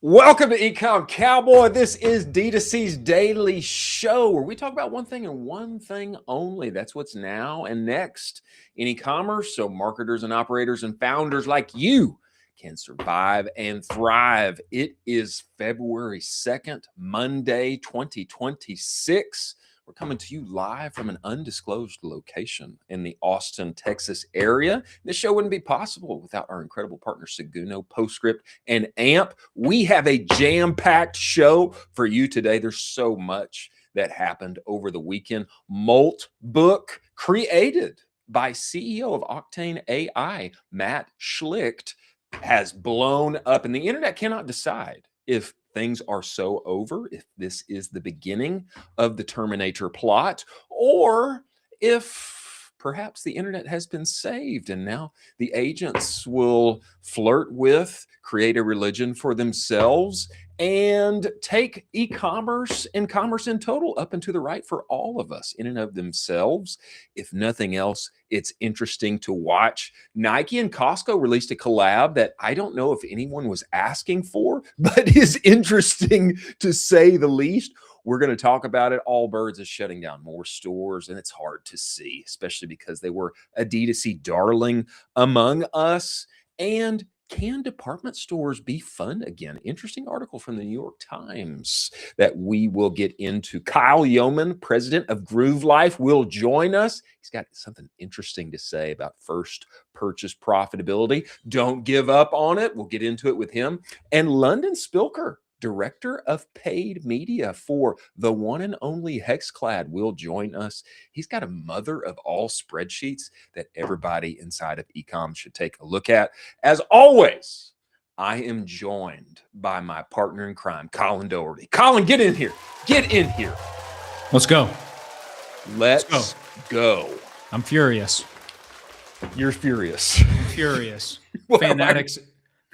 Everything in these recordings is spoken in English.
Welcome to Ecom Cowboy. This is D2C's daily show where we talk about one thing and one thing only. That's what's now and next in e-commerce, so marketers and operators and founders like you can survive and thrive. It is February 2nd, Monday, 2026. We're coming to you live from an undisclosed location in the Austin, Texas area. This show wouldn't be possible without our incredible partners, Seguno, Postscript, and AMP. We have a jam-packed show for you today. There's so much that happened over the weekend. Moltbook, created by CEO of Octane AI, Matt Schlicht, has blown up, and the internet cannot decide if things are so over, if this is the beginning of the Terminator plot, or if perhaps the internet has been saved and now the agents will flirt with, create a religion for themselves, and take e-commerce and commerce in total up and to the right for all of us in and of themselves. If nothing else, it's interesting to watch. Nike and Costco released a collab that I don't know if anyone was asking for, but is interesting to say the least. We're going to talk about it. Allbirds is shutting down more stores, and it's hard to see, especially because they were a D2C darling among us. And can department stores be fun again? Interesting article from the New York Times that we will get into. Kyle Yeoman, president of Groove Life, will join us. He's got something interesting to say about first purchase profitability. Don't give up on it. We'll get into it with him. And London Spilker, director of paid media for the one and only HexClad, will join us. He's got a mother of all spreadsheets that everybody inside of ecom should take a look at. As always, I am joined by my partner in crime, Colin Doherty. Colin, get in here. Get in here. Let's go. Let's go. I'm furious. You're furious. I'm furious.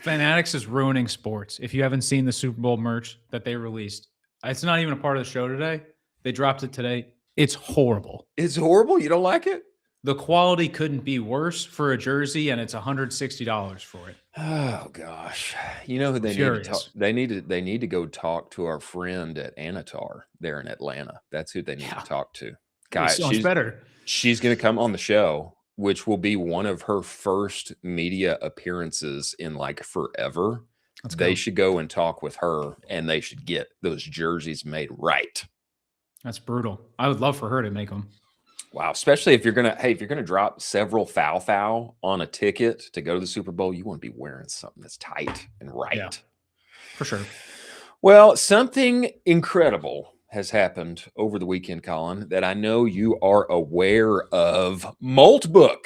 Fanatics is ruining sports. If you haven't seen the Super Bowl merch that they released, it's not even a part of the show today. They dropped it today. It's horrible. It's horrible? You don't like it? The quality couldn't be worse for a jersey, and it's $160 for it. Oh gosh. You know who they need to talk? They need to go talk to our friend at Anatar there in Atlanta. That's who they need to talk to. Guys, so much better. She's going to come on the show, which will be one of her first media appearances in like forever. They should go and talk with her, and they should get those jerseys made right. That's brutal. I would love for her to make them. Wow, especially if you're gonna drop several foul on a ticket to go to the Super Bowl, you want to be wearing something that's tight and right. Yeah, for sure. Well, something incredible has happened over the weekend, Colin, that I know you are aware of. Moltbook,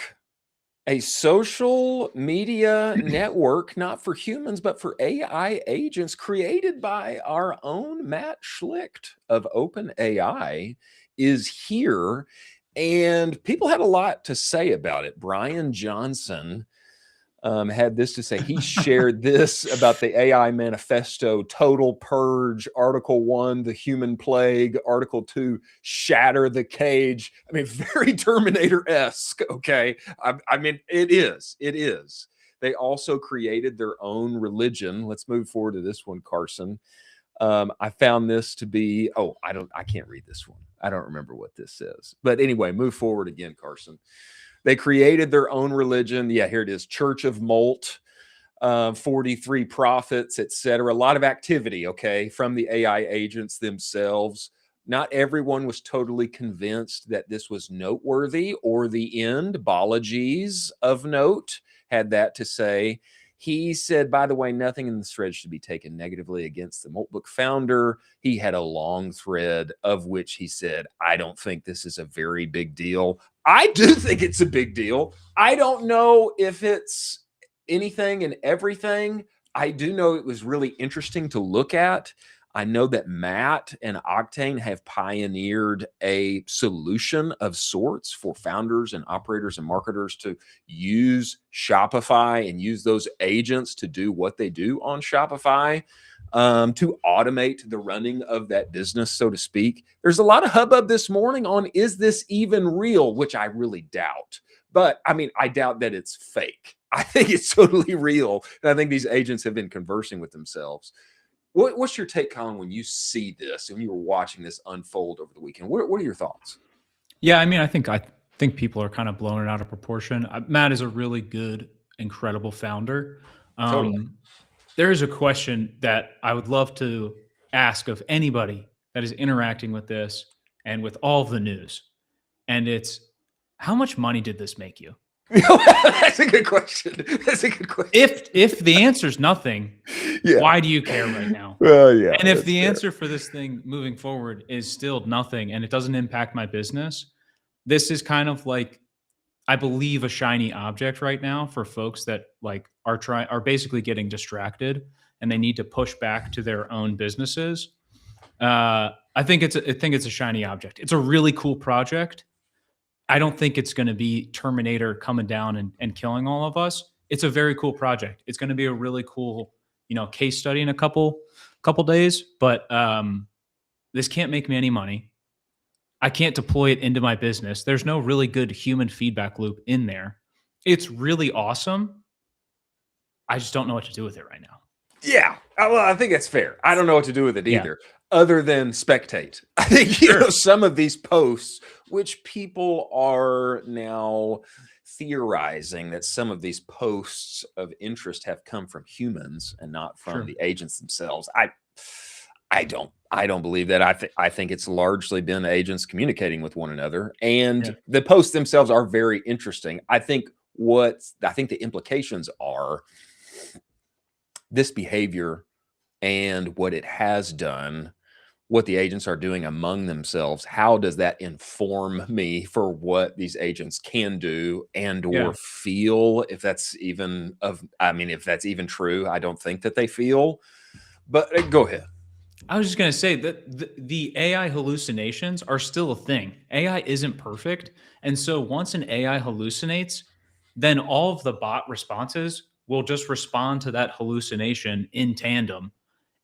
a social media network, not for humans, but for AI agents, created by our own Matt Schlicht of OpenAI, is here. And people had a lot to say about it. Brian Johnson had this to say. He shared this about the AI manifesto: total purge, Article 1, the human plague, Article 2, shatter the cage. I mean, very Terminator-esque, okay? I mean, it is. They also created their own religion. Let's move forward to this one, Carson. I found this to be, I can't read this one. I don't remember what this says. But anyway, move forward again, Carson. They created their own religion. Yeah, here it is. Church of Molt, 43 prophets, etc. A lot of activity, okay, from the AI agents themselves. Not everyone was totally convinced that this was noteworthy or the end. Balaji's of note had that to say. He said, by the way, nothing in the thread should be taken negatively against the Moltbook founder. He had a long thread of which he said, I don't think this is a very big deal. I do think it's a big deal. I don't know if it's anything and everything. I do know it was really interesting to look at. I know that Matt and Octane have pioneered a solution of sorts for founders and operators and marketers to use Shopify and use those agents to do what they do on Shopify, to automate the running of that business, so to speak. There's a lot of hubbub this morning on, is this even real? Which I really doubt. But I mean, I doubt that it's fake. I think it's totally real. And I think these agents have been conversing with themselves. What's your take, Colin, when you see this and you were watching this unfold over the weekend? What are your thoughts? Yeah, I mean, I think people are kind of blowing it out of proportion. Matt is a really good, incredible founder. Totally. There is a question that I would love to ask of anybody that is interacting with this and with all of the news, and it's, how much money did this make you? That's a good question. That's a good question. If the answer is nothing, why do you care right now? Well, yeah. And if the answer for this thing moving forward is still nothing and it doesn't impact my business, this is kind of like, I believe, a shiny object right now for folks that like are basically getting distracted and they need to push back to their own businesses. I think it's a shiny object. It's a really cool project. I don't think it's going to be Terminator coming down and killing all of us. It's a very cool project. It's going to be a really cool, case study in a couple days. But this can't make me any money. I can't deploy it into my business. There's no really good human feedback loop in there. It's really awesome. I just don't know what to do with it right now. Yeah, well, I think that's fair. I don't know what to do with it either, other than spectate. I think some of these posts, which people are now theorizing that some of these posts of interest have come from humans and not from the agents themselves. I don't believe that. I think it's largely been agents communicating with one another, and the posts themselves are very interesting. I think the implications are this behavior and what it has done, what the agents are doing among themselves. How does that inform me for what these agents can do and or feel? If that's even if that's even true, I don't think that they feel. But go ahead. I was just going to say that the AI hallucinations are still a thing. AI isn't perfect. And so once an AI hallucinates, then all of the bot responses will just respond to that hallucination in tandem.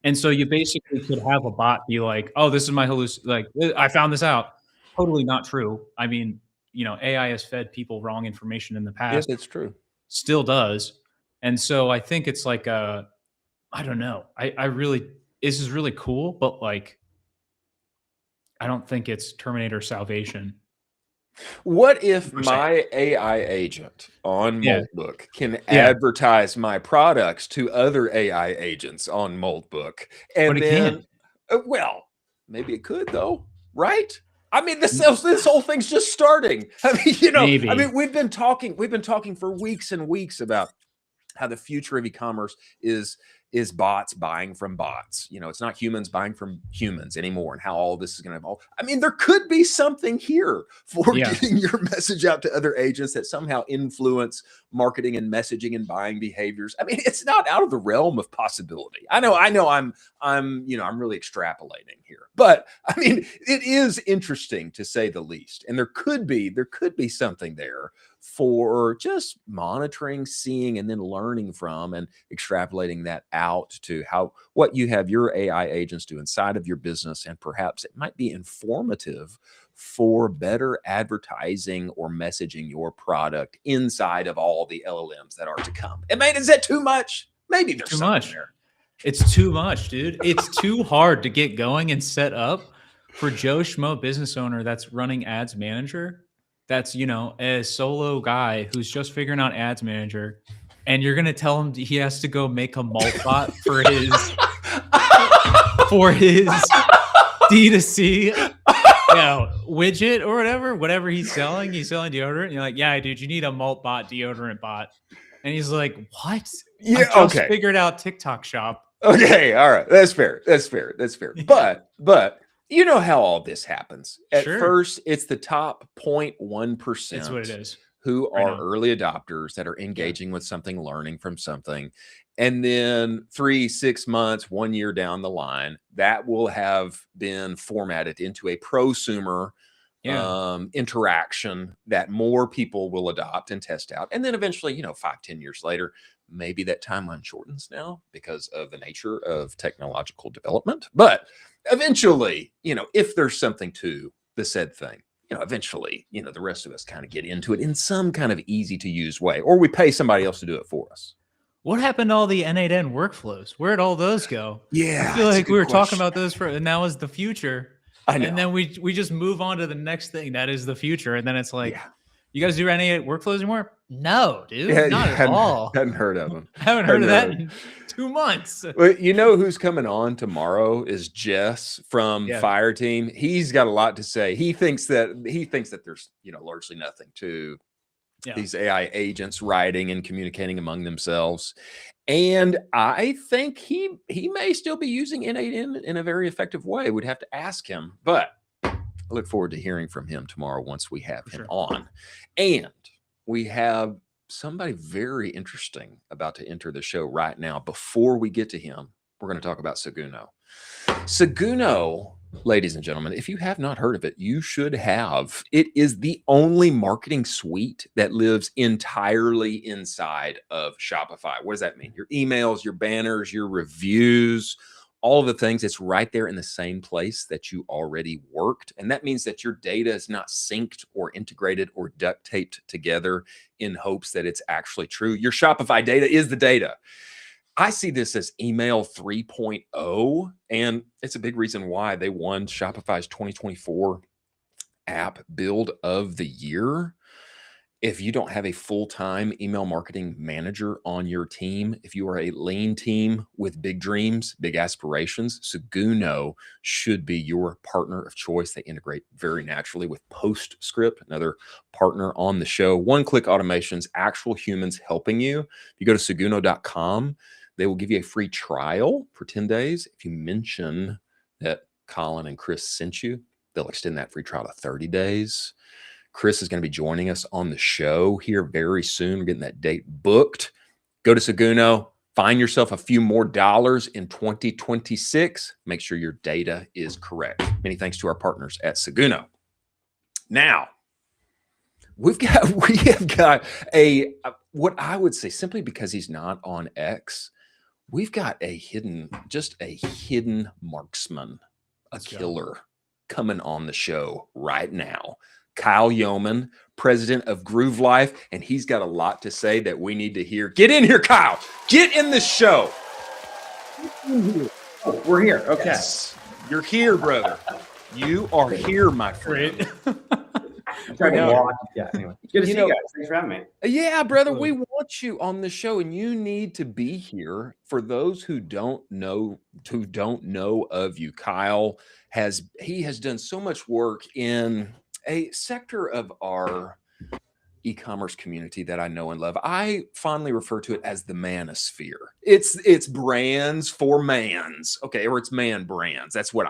And so you basically could have a bot be like, oh, this is my I found this out. Totally not true. I mean, AI has fed people wrong information in the past. Yes, it's true. Still does. And so I think it's like I don't know. This is really cool, but like, I don't think it's Terminator salvation. What if my AI agent on Moltbook can advertise my products to other AI agents on Moltbook? And then, well, maybe it could though, right? I mean, this whole thing's just starting. I mean, we've been talking for weeks and weeks about how the future of e-commerce is bots buying from bots. It's not humans buying from humans anymore, and how all this is going to evolve. I mean, there could be something here for getting your message out to other agents that somehow influence marketing and messaging and buying behaviors. I mean, it's not out of the realm of possibility. I know I'm really extrapolating here, but I mean, it is interesting to say the least. And there could be something there for just monitoring, seeing, and then learning from and extrapolating that out to what you have your AI agents do inside of your business. And perhaps it might be informative for better advertising or messaging your product inside of all the LLMs that are to come. And man, is that too much? Maybe there's too much there. It's too much, dude. It's too hard to get going and set up for Joe Schmo business owner that's running Ads Manager. That's, a solo guy who's just figuring out Ads Manager, and you're going to tell him he has to go make a Maltbot for his D2C widget or whatever he's selling. He's selling deodorant. And you're like, yeah, dude, you need a Maltbot deodorant bot. And he's like, what? Yeah, I just figured out TikTok shop. Okay, all right. That's fair. But you know how all this happens. At first, it's the top 0.1%. That's what it is. Who are early adopters that are engaging with something, learning from something. And then 3, 6 months, 1 year down the line, that will have been formatted into a prosumer interaction that more people will adopt and test out. And then eventually, 5, 10 years later, maybe that timeline shortens now because of the nature of technological development. But eventually, if there's something to the said thing, eventually, the rest of us kind of get into it in some kind of easy to use way, or we pay somebody else to do it for us. what happened to all the N8N workflows? Where'd all those go? Yeah, I feel that's a like we good were talking question. about those and now is the future. I And know. then we just move on to the next thing that is the future. And then it's like, Yeah. you guys do N8 workflows anymore? No, Yeah, dude, you not at hadn't all. heard of him. I haven't heard of that in 2 months. Well, you know who's coming on tomorrow is Jess from Yeah. Fire Team. He's got a lot to say. He thinks that there's, largely nothing to Yeah. these AI agents writing and communicating among themselves. And I think he may still be using N8N in a very effective way. We'd have to ask him, but I look forward to hearing from him tomorrow once we have him on. And we have somebody very interesting about to enter the show right now. Before we get to him, we're going to talk about Seguno. Seguno, ladies and gentlemen, if you have not heard of it, you should have. It is the only marketing suite that lives entirely inside of Shopify. What does that mean? Your emails, your banners, your reviews, all of the things, it's right there in the same place that you already worked. And that means that your data is not synced or integrated or duct taped together in hopes that it's actually true. Your Shopify data is the data. I see this as email 3.0, and it's a big reason why they won Shopify's 2024 app build of the year. If you don't have a full-time email marketing manager on your team, if you are a lean team with big dreams, big aspirations, Seguno should be your partner of choice. They integrate very naturally with Postscript, another partner on the show. One-click automations, actual humans helping you. If you go to seguno.com, they will give you a free trial for 10 days. If you mention that Colin and Chris sent you, they'll extend that free trial to 30 days. Chris is going to be joining us on the show here very soon. We're getting that date booked. Go to Seguno, find yourself a few more dollars in 2026. Make sure your data is correct. Many thanks to our partners at Seguno. Now, we have got what I would say, simply because he's not on X, we've got a hidden marksman, a killer coming on the show right now. Kyle Yeoman, president of Groove Life, and he's got a lot to say that we need to hear. Get in here, Kyle. Get in the show. Oh, we're here. Okay. Yes. You're here, brother. You are here, my friend. Yeah, anyway. Good to see you guys. Thanks for having me. Yeah, brother, we want you on the show, and you need to be here. For those who don't know of you, Kyle has done so much work in a sector of our e-commerce community that I know and love. I fondly refer to it as the manosphere. It's brands for mans, okay, or it's man brands. That's what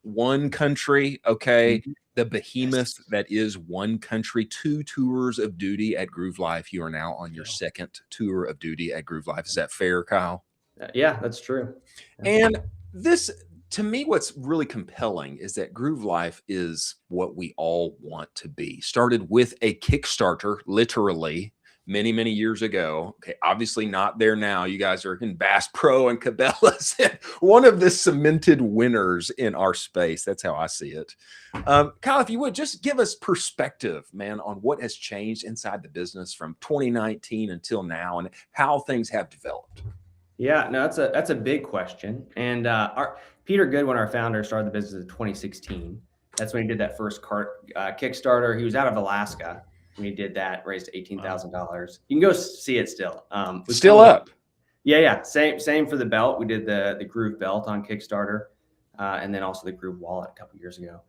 one country, okay. Mm-hmm. The behemoth that is one country, 2 tours of duty at Groove Life. You are now on your second tour of duty at Groove Life. Is that fair, Kyle? Yeah, that's true. And this, to me, what's really compelling is that Groove Life is what we all want to be. Started with a Kickstarter, literally, many, many years ago. Okay, obviously not there now. You guys are in Bass Pro and Cabela's, one of the cemented winners in our space. That's how I see it. Kyle, if you would, just give us perspective, man, on what has changed inside the business from 2019 until now and how things have developed. Yeah, no, that's a big question. And Peter Goodwin, our founder, started the business in 2016. That's when he did that first Kickstarter. He was out of Alaska when he did that, raised $18,000. You can go see it still. Still up. Yeah. Same for the belt. We did the Groove belt on Kickstarter, and then also the Groove wallet a couple years ago.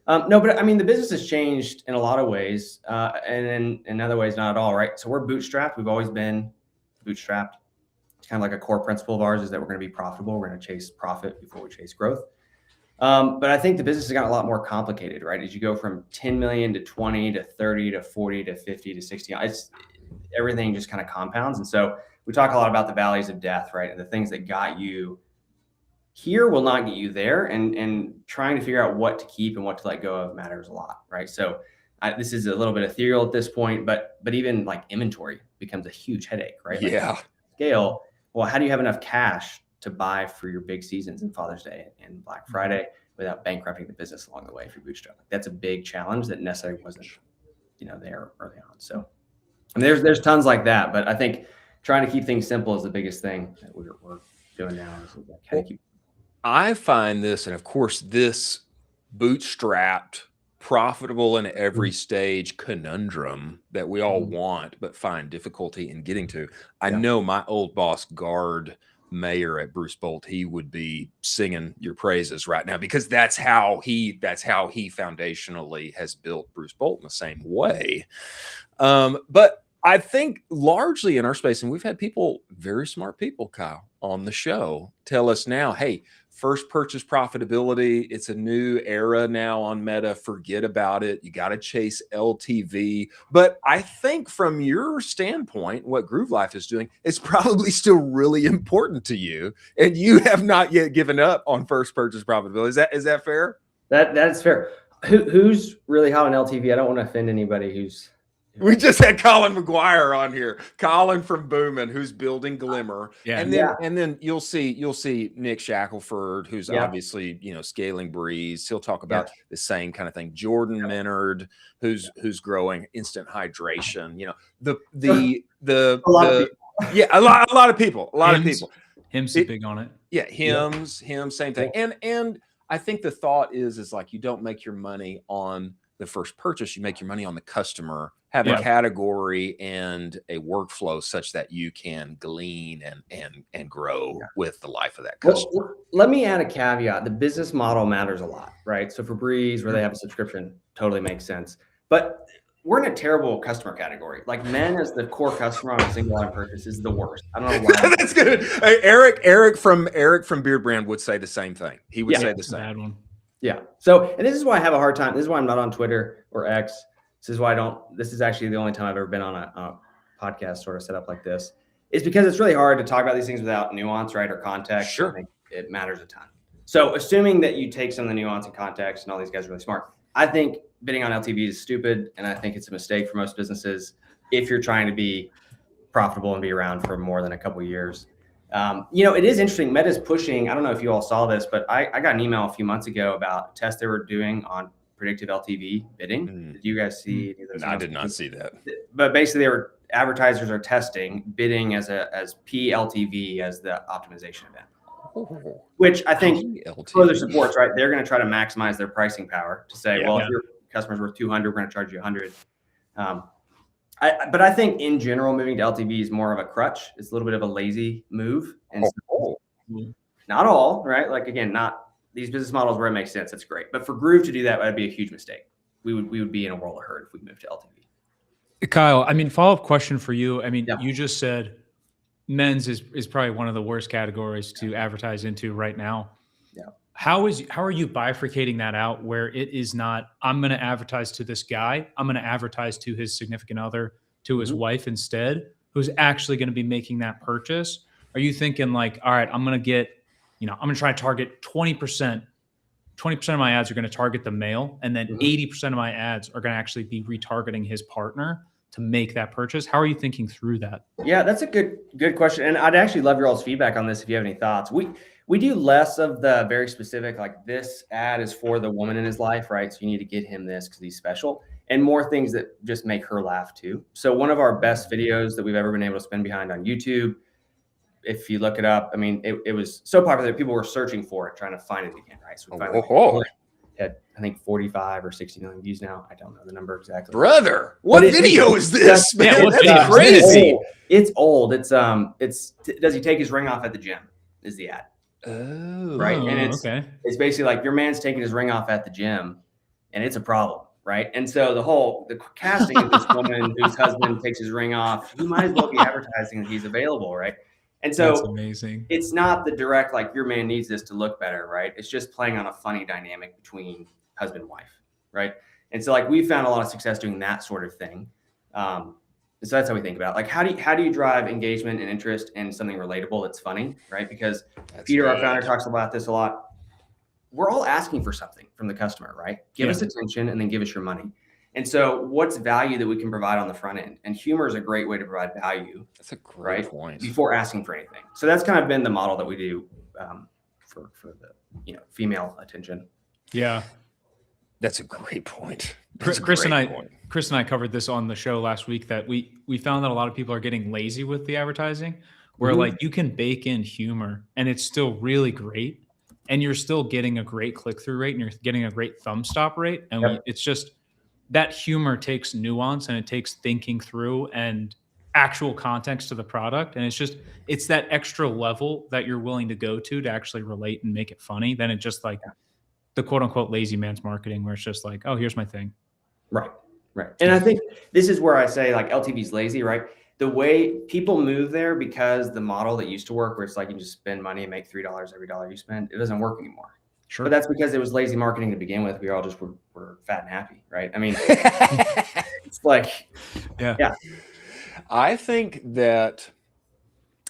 No, but I mean, the business has changed in a lot of ways, and in other ways, not at all, right? So we're bootstrapped. We've always been bootstrapped. It's kind of like a core principle of ours is that we're going to be profitable. We're going to chase profit before we chase growth. But I think the business has gotten a lot more complicated, right? As you go from 10 million to 20 to 30 to 40 to 50 to 60, everything just kind of compounds. And so we talk a lot about the valleys of death, right? And the things that got you here will not get you there. And trying to figure out what to keep and what to let go of matters a lot, right? So this is a little bit ethereal at this point, but even like inventory becomes a huge headache, right? Yeah. Like scale. Well, how do you have enough cash to buy for your big seasons and Father's Day and Black Friday without bankrupting the business along the way if you're bootstrapping? That's a big challenge that necessarily wasn't, there early on. So, and there's tons like that, but I think trying to keep things simple is the biggest thing that we're doing now. I find this, and of course, this bootstrapped, profitable in every stage conundrum that we all want, but find difficulty in getting to. I know my old boss, Guard Mayor at Bruce Bolt, he would be singing your praises right now, because that's how he foundationally has built Bruce Bolt in the same way. But I think largely in our space, and we've had people, very smart people, Kyle, on the show tell us now, hey, first purchase profitability, it's a new era now on Meta. Forget about it. You got to chase LTV. But I think from your standpoint, what Groove Life is doing is probably still really important to you. And you have not yet given up on first purchase profitability. Is that fair? That's fair. Who's really hot on LTV? I don't want to offend anybody who's... We just had Colin McGuire on here, Colin from Boomin, who's building Glimmer. And then you'll see Nick Shackelford, who's obviously, scaling Breeze. He'll talk about the same kind of thing. Jordan Menard, who's growing Instant Hydration. A lot of people. Him's big on it. Yeah, him, same thing. And I think the thought is like, you don't make your money on the first purchase, you make your money on the customer. Have a category and a workflow such that you can glean and grow with the life of that customer. Well, let me add a caveat. The business model matters a lot, right? So for Breeze, where they have a subscription, totally makes sense. But we're in a terrible customer category. Like, men as the core customer on a single line purchase is the worst. I don't know why. That's good. Hey, Eric from Beard Brand would say the same thing. He would say the same. Bad one. Yeah. So, and this is why I have a hard time. This is why I'm not on Twitter or X. This is why this is actually the only time I've ever been on a podcast sort of set up like this, is because it's really hard to talk about these things without nuance, right? Or context. Sure. I think it matters a ton. So assuming that you take some of the nuance and context, and all these guys are really smart, I think bidding on LTV is stupid. And I think it's a mistake for most businesses if you're trying to be profitable and be around for more than a couple of years. It is interesting. Meta's pushing, I don't know if you all saw this, but I got an email a few months ago about a test they were doing on predictive LTV bidding. Did you guys see any of those? No, I did not see that. But basically, advertisers are testing bidding as PLTV as the optimization event, which I think further supports, right? They're going to try to maximize their pricing power to say, well, if your customer's worth 200, we're going to charge you 100. But I think in general, moving to LTV is more of a crutch. It's a little bit of a lazy move. And not all, right? Like, again, not these business models where it makes sense. That's great. But for Groove to do that would be a huge mistake. We would be in a world of hurt if we moved to LTV. Kyle, follow-up question for you. You just said men's is probably one of the worst categories to advertise into right now. Yeah. How are you bifurcating that out where it is not, I'm going to advertise to this guy, I'm going to advertise to his significant other, to his wife instead, who's actually going to be making that purchase? Are you thinking like, all right, I'm going to try to target 20% of my ads are going to target the male, and then 80% of my ads are going to actually be retargeting his partner to make that purchase? How are you thinking through that? Yeah, that's a good question. And I'd actually love your all's feedback on this if you have any thoughts. We do less of the very specific, like this ad is for the woman in his life, right? So you need to get him this because he's special, and more things that just make her laugh too. So one of our best videos that we've ever been able to spend behind on YouTube, if you look it up, it was so popular that people were searching for it, trying to find it again, right? So we finally had, I think, 45 or 60 million views now. I don't know the number exactly. Brother, what video is this? Man, that's crazy. It's old. It's does he take his ring off at the gym? Is the ad. Oh, right. And it's basically like your man's taking his ring off at the gym, and it's a problem, right? And so the casting of this woman whose husband takes his ring off, you might as well be advertising that he's available, right? And so that's amazing. It's not the direct, like, your man needs this to look better, right? It's just playing on a funny dynamic between husband and wife, right? And so, like, we found a lot of success doing that sort of thing. So that's how we think about it. Like, how do you drive engagement and interest in something relatable that's funny, right? Because Peter, our founder, talks about this a lot. We're all asking for something from the customer, right? Give us attention and then give us your money. And so what's value that we can provide on the front end? And humor is a great way to provide value. That's a great point. Before asking for anything. So that's kind of been the model that we do for the female attention. Yeah. That's a great point. Chris and I covered this on the show last week, that we found that a lot of people are getting lazy with the advertising, where like you can bake in humor and it's still really great, and you're still getting a great click-through rate and you're getting a great thumb stop rate. And it's just that humor takes nuance and it takes thinking through and actual context to the product. And it's that extra level that you're willing to go to actually relate and make it funny. Then it just like the quote unquote lazy man's marketing, where it's just like, oh, here's my thing. Right. And I think this is where I say like LTV's lazy, right? The way people move there, because the model that used to work, where it's like you just spend money and make $3 every dollar you spend, it doesn't work anymore. Sure. But that's because it was lazy marketing to begin with. We all just were fat and happy, right? I mean, it's like, yeah. I think that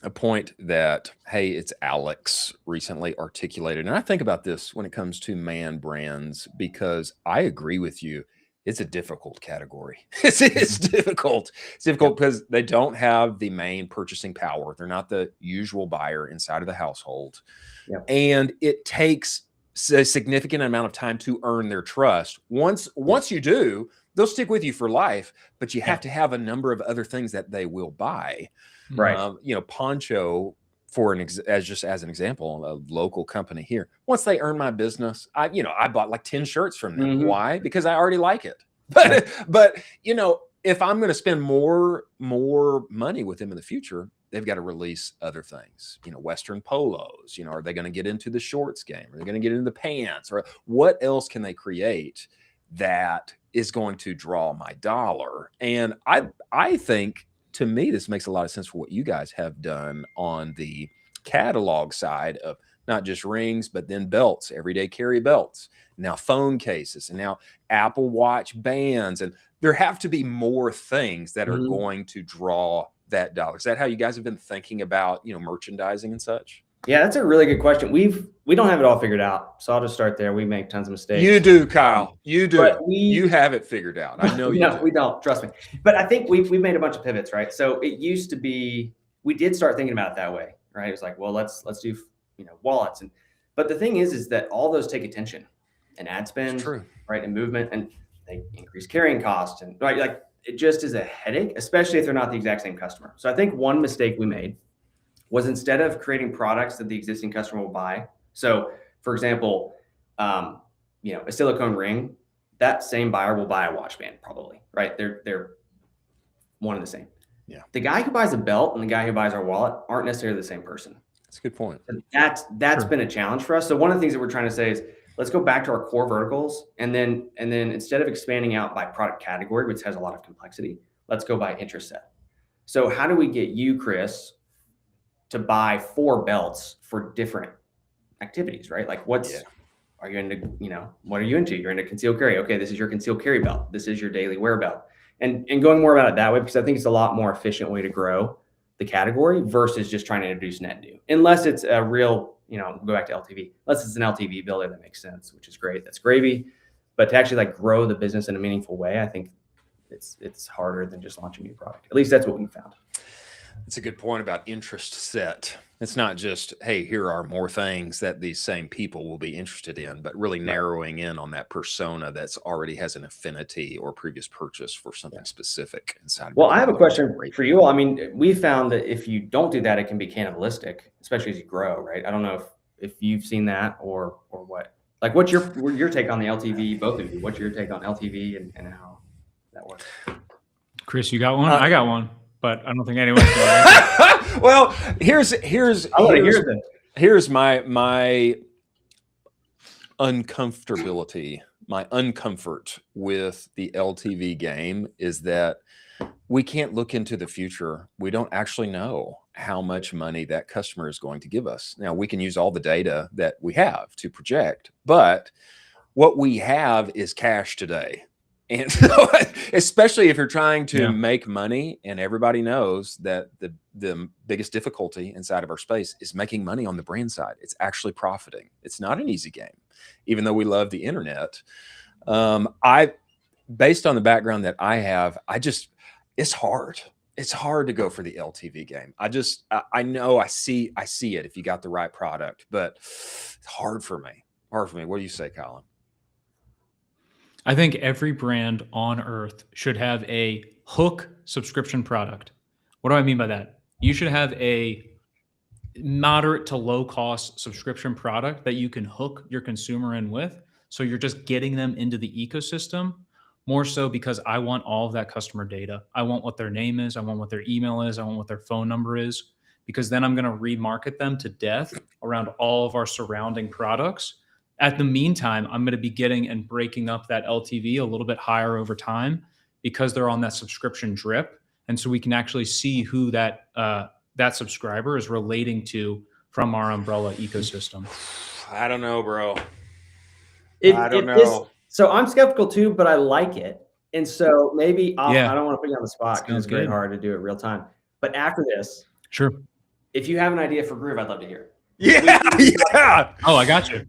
a point that, hey, it's Alex recently articulated, and I think about this when it comes to man brands, because I agree with you. It's a difficult category. It's difficult. It's difficult because they don't have the main purchasing power. They're not the usual buyer inside of the household. And it takes a significant amount of time to earn their trust. Once you do, they'll stick with you for life, but you have to have a number of other things that they will buy. Right. You know, Poncho, for as an example, a local company here. Once they earn my business, I bought like 10 shirts from them. Why? Because I already like it. But you know, if I'm going to spend more money with them in the future, they've got to release other things. You know, Western polos. You know, are they going to get into the shorts game? Are they going to get into the pants? Or what else can they create that is going to draw my dollar? And I think, to me, this makes a lot of sense for what you guys have done on the catalog side of not just rings, but then belts, everyday carry belts, now phone cases, and now Apple Watch bands. And there have to be more things that are going to draw that dollar. Is that how you guys have been thinking about, you know, merchandising and such? Yeah, that's a really good question. We don't have it all figured out. So I'll just start there. We make tons of mistakes. You do, Kyle. You do. You have it figured out. I know you do. We don't. Trust me. But I think we've made a bunch of pivots, right? So it used to be, we did start thinking about it that way, right? It was like, well, let's do, you know, wallets. But the thing is that all those take attention and ad spend, right? And movement, and they increase carrying costs, and right, like it just is a headache, especially if they're not the exact same customer. So I think one mistake we made was, instead of creating products that the existing customer will buy. So for example, you know, a silicone ring, that same buyer will buy a watch band probably, right? They're one and the same. Yeah. The guy who buys a belt and the guy who buys our wallet aren't necessarily the same person. That's a good point. That's been a challenge for us. So one of the things that we're trying to say is, let's go back to our core verticals, and then instead of expanding out by product category, which has a lot of complexity, let's go by interest set. So how do we get you, Chris, to buy 4 belts for different activities, right? Like are you into, you know, what are you into? You're into concealed carry. Okay, this is your concealed carry belt. This is your daily wear belt. And going more about it that way, because I think it's a lot more efficient way to grow the category versus just trying to introduce net new. Unless it's a real, you know, go back to LTV. Unless it's an LTV builder that makes sense, which is great. That's gravy. But to actually like grow the business in a meaningful way, I think it's harder than just launching a new product. At least that's what we found. That's a good point about interest set. It's not just, hey, here are more things that these same people will be interested in, but really narrowing in on that persona that's already has an affinity or previous purchase for something specific inside. Well, I have a question for you all. I mean, we found that if you don't do that, it can be cannibalistic, especially as you grow, right? I don't know if you've seen that or what. Like, what's your take on the LTV, both of you? What's your take on LTV and how that works? Chris, you got one? I got one, but I don't think anyone can. Well, here's my uncomfortability, my uncomfort with the LTV game is that we can't look into the future. We don't actually know how much money that customer is going to give us. Now, we can use all the data that we have to project, but what we have is cash today. And so, especially if you're trying to make money, and everybody knows that the biggest difficulty inside of our space is making money on the brand side. It's actually profiting. It's not an easy game, even though we love the internet. Based on the background that I have, it's hard. It's hard to go for the LTV game. I know I see it if you got the right product, but it's hard for me. What do you say, Colin? I think every brand on earth should have a hook subscription product. What do I mean by that? You should have a moderate to low cost subscription product that you can hook your consumer in with. So you're just getting them into the ecosystem more so because I want all of that customer data. I want what their name is. I want what their email is. I want what their phone number is, because then I'm going to remarket them to death around all of our surrounding products. At the meantime, I'm going to be getting and breaking up that LTV a little bit higher over time because they're on that subscription drip. And so we can actually see who that subscriber is relating to from our umbrella ecosystem. I don't know, bro. I don't know. So I'm skeptical too, but I like it. And so maybe I don't want to put you on the spot because it's very hard to do it real time. But after this, sure. If you have an idea for Groove, I'd love to hear. Yeah. Oh, I got you.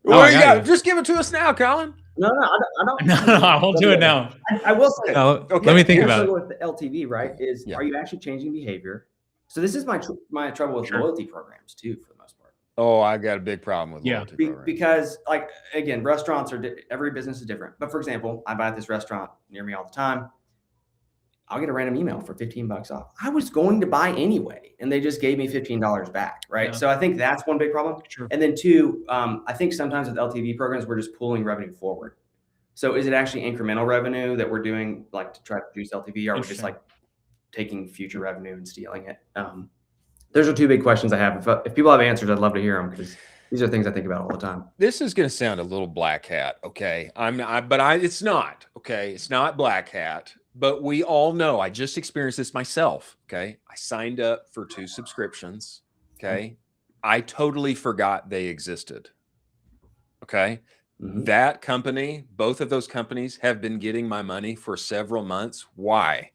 Well, just give it to us now, Colin. No, I don't. No, I won't do it now. I will say. Okay. Let me think about it. With the LTV, right? Are you actually changing behavior? So this is my trouble with loyalty programs too, for the most part. Oh, I got a big problem with loyalty programs. Because, like, again, restaurants every business is different. But for example, I buy at this restaurant near me all the time. I'll get a random email for $15 off. I was going to buy anyway, and they just gave me $15 back, right? Yeah. So I think that's one big problem. Sure. And then two, I think sometimes with LTV programs, we're just pulling revenue forward. So is it actually incremental revenue that we're doing, like, to try to reduce LTV, or are we just like taking future revenue and stealing it? Those are two big questions I have. If people have answers, I'd love to hear them, because these are things I think about all the time. This is going to sound a little black hat, okay? It's not, okay? It's not black hat. But we all know, I just experienced this myself, okay? I signed up for 2 subscriptions, okay? I totally forgot they existed, okay? That company, both of those companies have been getting my money for several months. Why?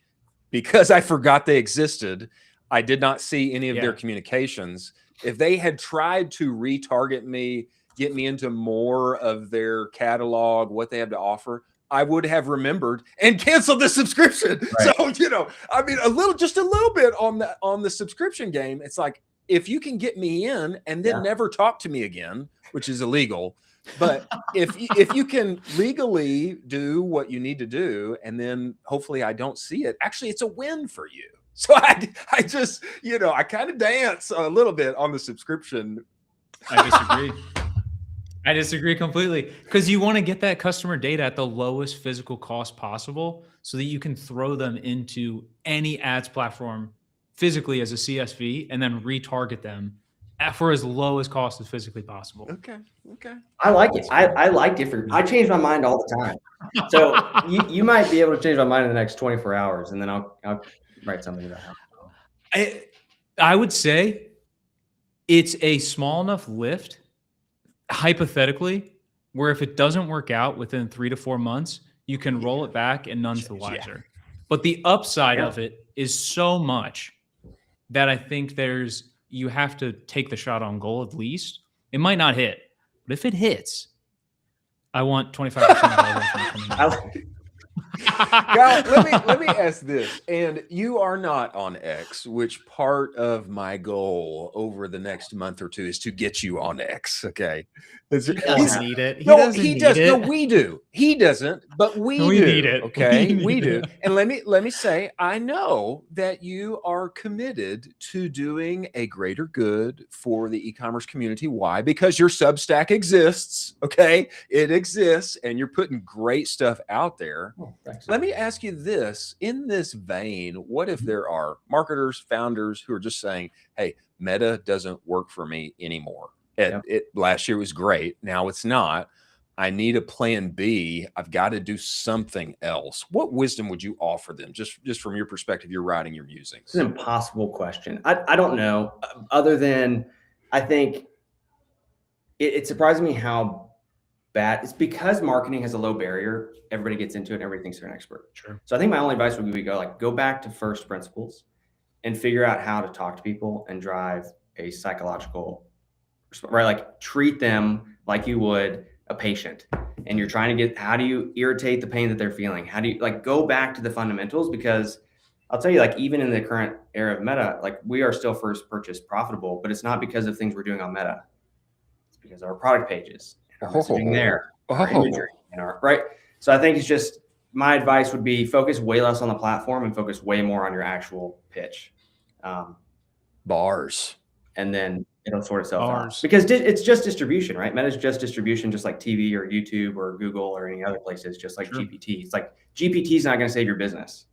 Because I forgot they existed. I did not see any of their communications. If they had tried to retarget me, get me into more of their catalog, what they have to offer, I would have remembered and canceled the subscription. Right. So, I mean, just a little bit on the subscription game. It's like, if you can get me in and then never talk to me again, which is illegal, but if you can legally do what you need to do, and then hopefully I don't see it, actually it's a win for you. So I just, I kind of dance a little bit on the subscription. I disagree completely, because you want to get that customer data at the lowest physical cost possible so that you can throw them into any ads platform physically as a CSV and then retarget them for as low as cost as physically possible. Okay. I like it. I like different. I change my mind all the time. So you might be able to change my mind in the next 24 hours, and then I'll write something about how. I would say it's a small enough lift, hypothetically, where if it doesn't work out within 3 to 4 months, you can roll it back and none's the wiser. But the upside of it is so much that I think you have to take the shot on goal at least. It might not hit, but if it hits, I want 25% of it. Guys, let me ask this. And you are not on X, which part of my goal over the next month or 2 is to get you on X. Okay. He doesn't need it. He does. No, we do. He doesn't, but we do. Need it. Okay. We do. And let me say, I know that you are committed to doing a greater good for the e-commerce community. Why? Because your Substack exists. Okay. It exists, and you're putting great stuff out there. Oh, thanks. Let me ask you this. In this vein, what if there are marketers, founders who are just saying, hey, Meta doesn't work for me anymore. Last year was great. Now it's not. I need a plan B. I've got to do something else. What wisdom would you offer them, just from your perspective? You're writing your musings. It's an impossible question. I don't know, other than I think it surprises me how bad it's, because marketing has a low barrier. Everybody gets into it and everybody thinks they're an expert. Sure. So I think my only advice would be go back to first principles and figure out how to talk to people and drive a psychological, right? Like, treat them like you would a patient, and you're trying to how do you irritate the pain that they're feeling? How do you, like, go back to the fundamentals? Because I'll tell you, like, even in the current era of Meta, like, we are still first purchase profitable, but it's not because of things we're doing on Meta. It's because of our product pages, our messaging there, our imagery, and our, right? So I think it's just, my advice would be focus way less on the platform and focus way more on your actual pitch. Bars. And then it'll sort itself out. Bars. Because it's just distribution, right? Meta's just distribution, just like TV or YouTube or Google or any other places, just like Sure. GPT. It's like GPT is not going to save your business.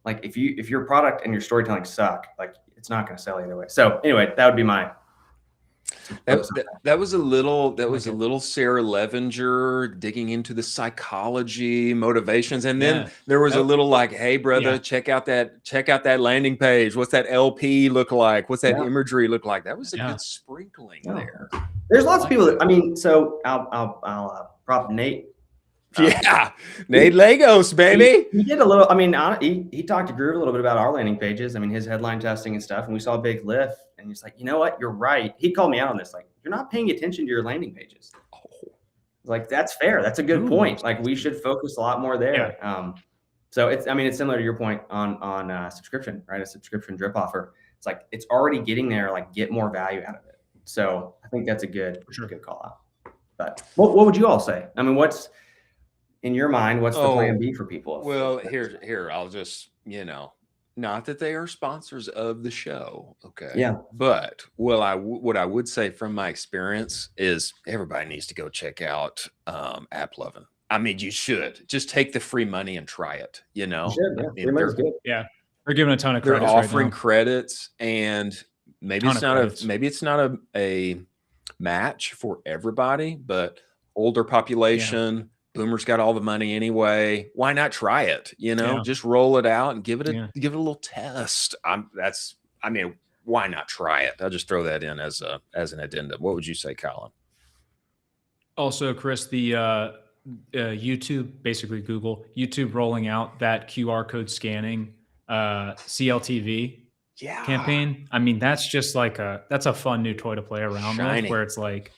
Like if your product and your storytelling suck, like it's not going to sell either way. So anyway, that would be my. That was a little Sarah Levenger digging into the psychology, motivations, and then there was a little like, hey brother, check out that landing page. What's that LP look like? What's that imagery look like? That was a good sprinkling there. There's lots of people that, I mean, so I'll prop Nate. Nate Lagos, baby. He did a little, I mean, he talked to Groove a little bit about our landing pages. I mean, his headline testing and stuff, and we saw a big lift, and he's like, you know what, you're right. He called me out on this, like, you're not paying attention to your landing pages. Like, that's fair. That's a good point. Like, we should focus a lot more there. So it's similar to your point on subscription, right? A subscription drip offer. It's like, it's already getting there, like, get more value out of it. So I think that's a good call out. But what would you all say? I mean, what's in your mind, what's the plan B for people? Well, here, I'll just, not that they are sponsors of the show. Okay. Yeah. But what I would say from my experience is everybody needs to go check out AppLovin. I mean, you should just take the free money and try it, You should, I mean, they're giving a ton of credits. They're offering credits, and maybe it's not a match for everybody, but older population, boomers got all the money anyway. Why not try it? Just roll it out and give it a little test. Why not try it? I'll just throw that in as an addendum. What would you say, Colin? Also, Chris, the YouTube, basically Google, YouTube rolling out that QR code scanning CLTV campaign. I mean, that's just like that's a fun new toy to play around with, where it's like,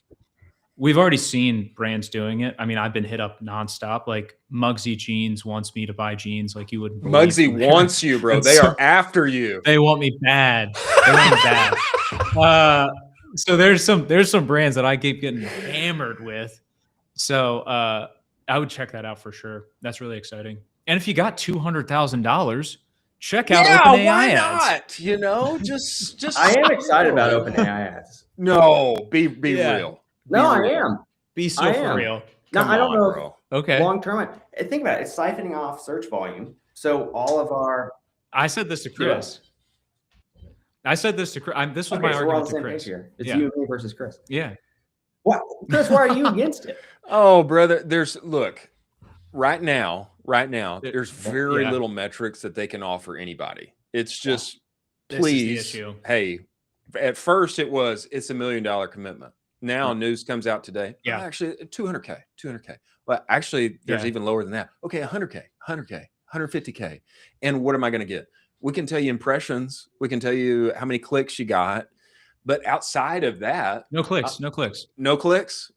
we've already seen brands doing it. I mean, I've been hit up nonstop. Like Muggsy Jeans wants me to buy jeans. Like you wouldn't. Muggsy wants you, bro. They are after you. They want me bad. They want me bad. So there's some brands that I keep getting hammered with. So I would check that out for sure. That's really exciting. And if you got $200,000, check out OpenAI ads. Just. I am excited about OpenAI ads. No, be real. No, I am. Be so for real. No, I don't know. Bro. Okay. Long term, think about it. It's siphoning off search volume. So all of our. I said this to Chris. This was my argument to Chris. Here. It's you and me versus Chris. Yeah. What, Chris? Why are you against it? Oh, brother. Look. Right now, there's very little metrics that they can offer anybody. It's just, please, hey. At first, it's $1 million commitment. Now news comes out today. Yeah. Actually 200K. But actually there's even lower than that. Okay. 100K, 150K. And what am I going to get? We can tell you impressions. We can tell you how many clicks you got, but outside of that, no clicks. Well, no clicks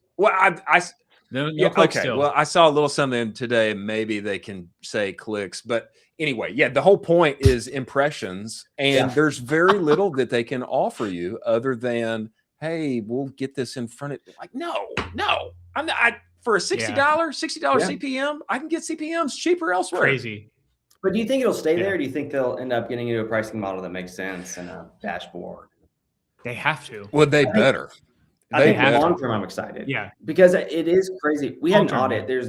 still. Well, I saw a little something today. Maybe they can say clicks, but anyway, the whole point is impressions, and there's very little that they can offer you other than, hey, we'll get this in front of you. Like, no, I'm not for a $60 CPM. I can get CPMs cheaper elsewhere. Crazy. But do you think it'll stay there? Or do you think they'll end up getting into a pricing model that makes sense and a dashboard? They have to. Well, they better. I think long term, I'm excited. Yeah, because it is crazy. We had an audit. There's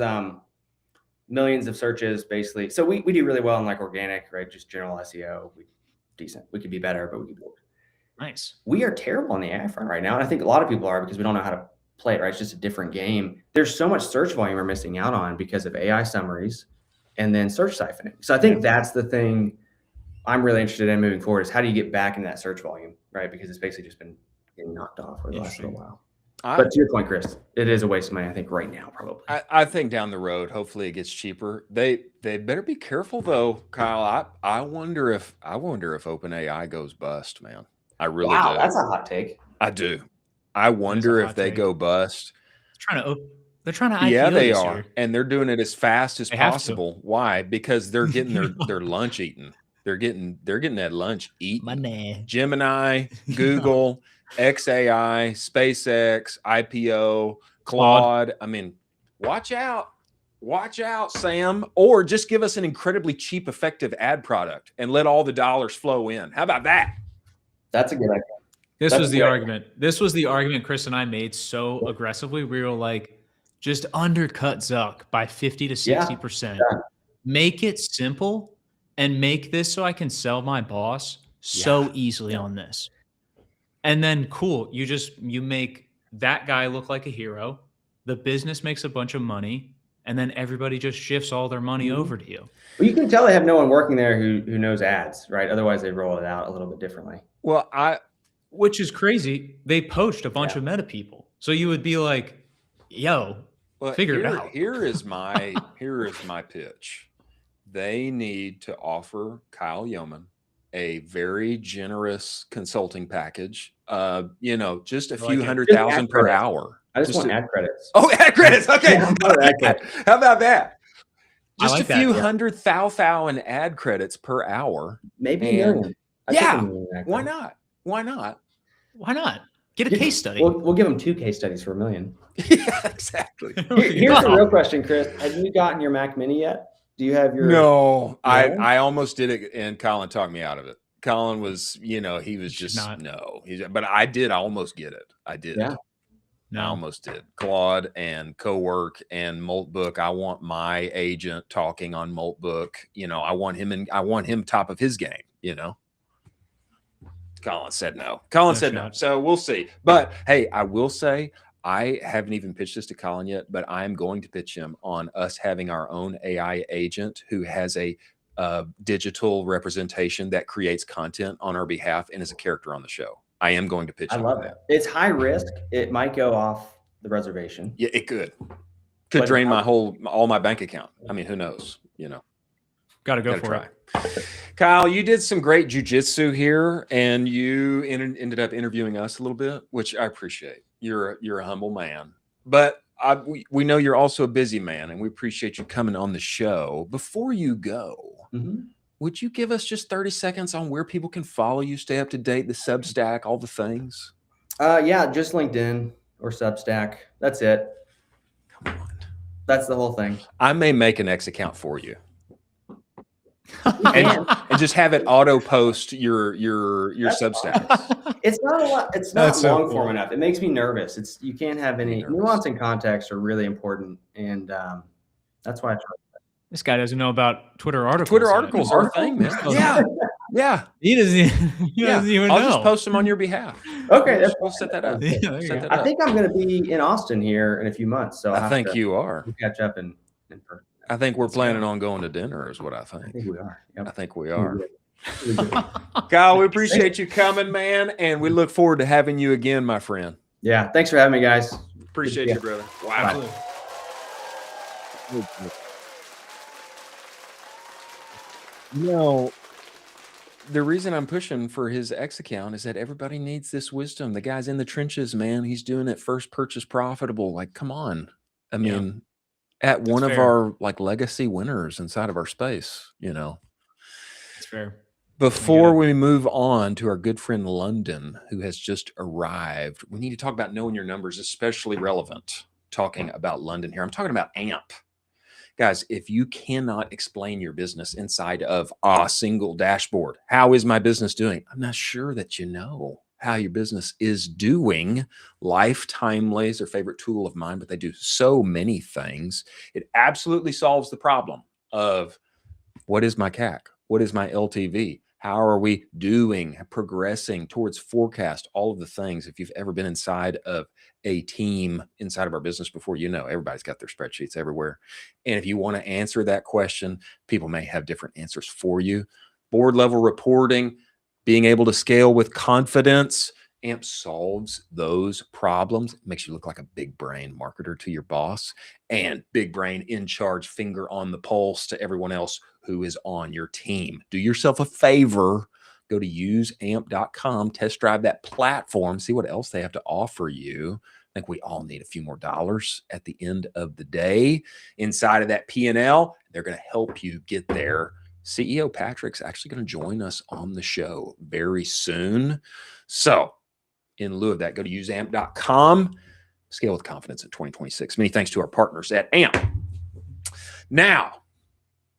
millions of searches basically. So we do really well in like organic, right? Just general SEO. Decent. We could be better, but we could be. Nice. We are terrible on the AI front right now. And I think a lot of people are because we don't know how to play it, right? It's just a different game. There's so much search volume we're missing out on because of AI summaries and then search siphoning. So I think that's the thing I'm really interested in moving forward is how do you get back into that search volume, right? Because it's basically just been getting knocked off for the last little while. But to your point, Chris, it is a waste of money, I think, right now, probably. I think down the road, hopefully it gets cheaper. They better be careful though, Kyle. I wonder if OpenAI goes bust, man. I really do. That's a hot take. I do. I wonder if they go bust. They're trying to IPO yeah, they this are. Year. And they're doing it as fast as possible. Why? Because they're getting their lunch eaten. They're getting that lunch eaten. Money. Gemini, Google, XAI, SpaceX, IPO, Claude. I mean, watch out. Watch out, Sam. Or just give us an incredibly cheap, effective ad product and let all the dollars flow in. How about that? That's a good idea. This was the argument. This was the argument Chris and I made so aggressively. We were like, just undercut Zuck by 50 to 60%. Yeah. Make it simple and make this so I can sell my boss so easily on this. And then cool, you make that guy look like a hero. The business makes a bunch of money, and then everybody just shifts all their money over to you. Well, you can tell they have no one working there who knows ads, right? Otherwise they roll it out a little bit differently. Well, which is crazy. They poached a bunch of meta people. So you would be like, yo, figure it out. Here is my pitch. They need to offer Kyle Yeoman a very generous consulting package. Just a few $100,000 per hour. I just want ad credits. Oh, ad credits. Okay. How about that? Just like a few $100,000 in ad credits per hour. Maybe a million. Why not? Why not? Why not? Get a case study. We'll give them 2 case studies for $1 million. Yeah, exactly. Here's the real question, Chris. Have you gotten your Mac Mini yet? Do you have your? No, I almost did it, and Colin talked me out of it. Colin was, he was just no. But I did almost get it. I did. Yeah. No. I almost did. Claude and Cowork and Moltbook. I want my agent talking on Moltbook. I want him top of his game. Colin said no. No. So we'll see. But hey, I will say, I haven't even pitched this to Colin yet, but I'm going to pitch him on us having our own AI agent who has a digital representation that creates content on our behalf and is a character on the show. I am going to pitch him. I love that. It's high risk. It might go off the reservation. Yeah, it could drain all my bank account. I mean, who knows? Got to go for it. Kyle, you did some great jujitsu here, and you ended up interviewing us a little bit, which I appreciate. You're a humble man, but we know you're also a busy man, and we appreciate you coming on the show. Before you go, would you give us just 30 seconds on where people can follow you, stay up to date, the Substack, all the things? Yeah, just LinkedIn or Substack. That's it. Come on. That's the whole thing. I may make an X account for you. and just have it auto post your Substacks. It's not a lot. It's not long form enough. It makes me nervous. You can't have any nuance and context are really important, and that's why I try. This guy doesn't know about Twitter articles. Twitter articles are a thing, man. Yeah. He doesn't even know. I'll just post them on your behalf. Okay, we'll set that up. I think I'm going to be in Austin here in a few months, so I think you are. We'll catch up in person. I think we're planning on going to dinner is what I think. I think we are. Yep. I think we are. Kyle, we appreciate you coming, man. And we look forward to having you again, my friend. Yeah. Thanks for having me, guys. Appreciate you, brother. Wow. The reason I'm pushing for his X account is that everybody needs this wisdom. The guy's in the trenches, man. He's doing it first purchase profitable. Like, come on. I mean, at one of our legacy winners inside of our space, It's fair. Before we move on to our good friend London, who has just arrived, we need to talk about knowing your numbers, especially relevant. Talking about London here. I'm talking about AMP. Guys, if you cannot explain your business inside of a single dashboard, how is my business doing? I'm not sure that you know how your business is doing. Lifetimely is their favorite tool of mine, but they do so many things. It absolutely solves the problem of what is my CAC? What is my LTV? How are we doing, progressing towards forecast, all of the things. If you've ever been inside of a team inside of our business before, everybody's got their spreadsheets everywhere. And if you want to answer that question, people may have different answers for you. Board level reporting, being able to scale with confidence. AMP solves those problems. It makes you look like a big brain marketer to your boss, and big brain in charge, finger on the pulse to everyone else who is on your team. Do yourself a favor. Go to useamp.com, test drive that platform, see what else they have to offer you. I think we all need a few more dollars at the end of the day. Inside of that P&L, they're going to help you get there. CEO Patrick's actually going to join us on the show very soon. So in lieu of that, go to useamp.com. Scale with confidence in 2026. Many thanks to our partners at AMP. Now,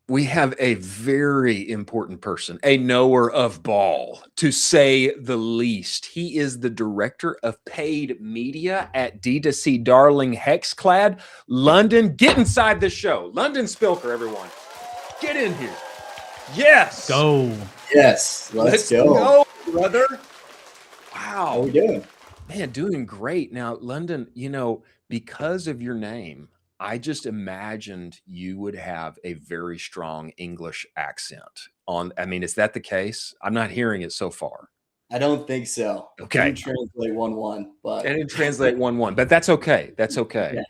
we have a very important person, a knower of ball, to say the least. He is the director of paid media at D2C darling HexClad. London, get inside the show. London Spilker, everyone. Get in here. Yes. Go. Yes, let's go. brother. How Wow. we doing? Man, doing great. Now, London, because of your name, I just imagined you would have a very strong English accent is that the case? I'm not hearing it so far. I don't think so. Okay. Didn't translate 1-1, but I didn't translate 1-1, but that's okay. That's okay.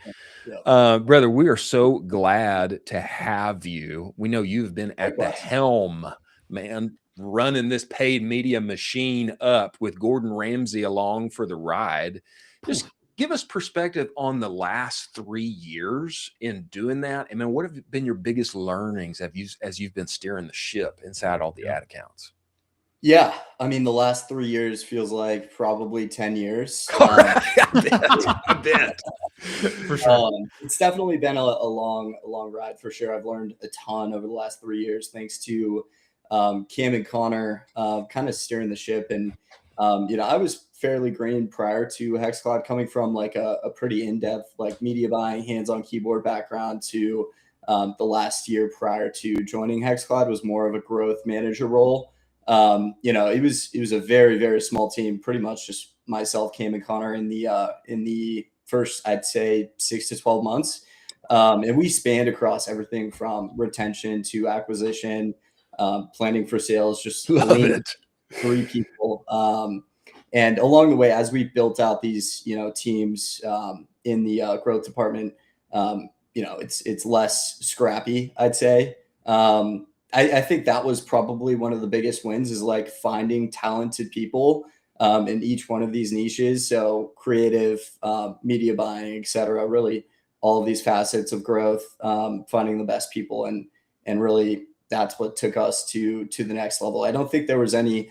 Yeah. Brother, we are so glad to have you. We know you've been at the helm, man, running this paid media machine up with Gordon Ramsay along for the ride. Just give us perspective on the last 3 years in doing that. I mean, what have been your biggest learnings as you've been steering the ship inside all the ad accounts? Yeah, I mean, the last 3 years feels like probably 10 years. I bet. For sure. It's definitely been a long ride for sure. I've learned a ton over the last 3 years, thanks to Cam and Connor kind of steering the ship. And I was fairly green prior to HexClad, coming from like a pretty in-depth like media buying, hands-on keyboard background to the last year prior to joining HexClad was more of a growth manager role. It was a very, very small team, pretty much just myself, Cam and Connor in the first, I'd say 6 to 12 months. And we spanned across everything from retention to acquisition, planning for sales, just Love it. 3 people. And along the way, as we built out these, teams in the growth department, it's less scrappy, I'd say. I think that was probably one of the biggest wins, is like finding talented people in each one of these niches. So creative, media buying, et cetera, really all of these facets of growth, finding the best people. And really that's what took us to the next level. I don't think there was any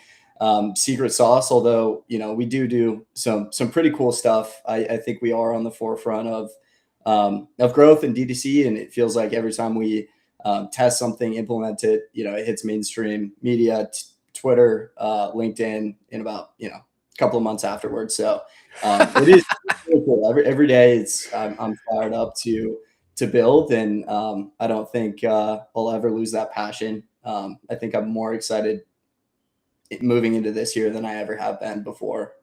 secret sauce, although, we do some pretty cool stuff. I think we are on the forefront of growth in D2C. And it feels like every time we test something, implement it, it hits mainstream media, Twitter, LinkedIn in about, a couple of months afterwards. So it is really cool. Every day I'm fired up to build. And I don't think I'll ever lose that passion. I think I'm more excited moving into this year than I ever have been before.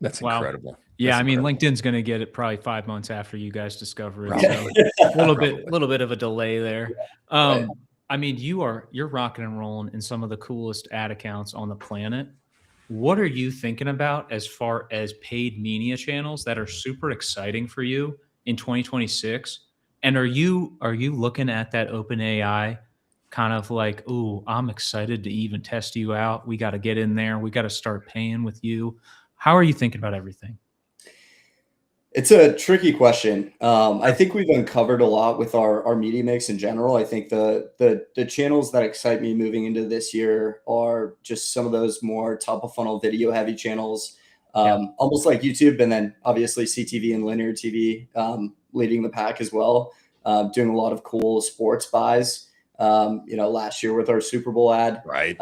That's Wow. incredible. Yeah, That's incredible. LinkedIn's going to get it probably 5 months after you guys discover it. Probably. So a little bit of a delay there. Right. I mean, you're rocking and rolling in some of the coolest ad accounts on the planet. What are you thinking about as far as paid media channels that are super exciting for you in 2026? And are you looking at that OpenAI kind of like, ooh, I'm excited to even test you out. We got to get in there. We got to start paying with you. How are you thinking about everything? It's a tricky question. I think we've uncovered a lot with our media mix in general. I think the channels that excite me moving into this year are just some of those more top of funnel video heavy channels, almost like YouTube, and then obviously CTV and linear TV leading the pack as well. Doing a lot of cool sports buys. Last year with our Super Bowl ad, Right.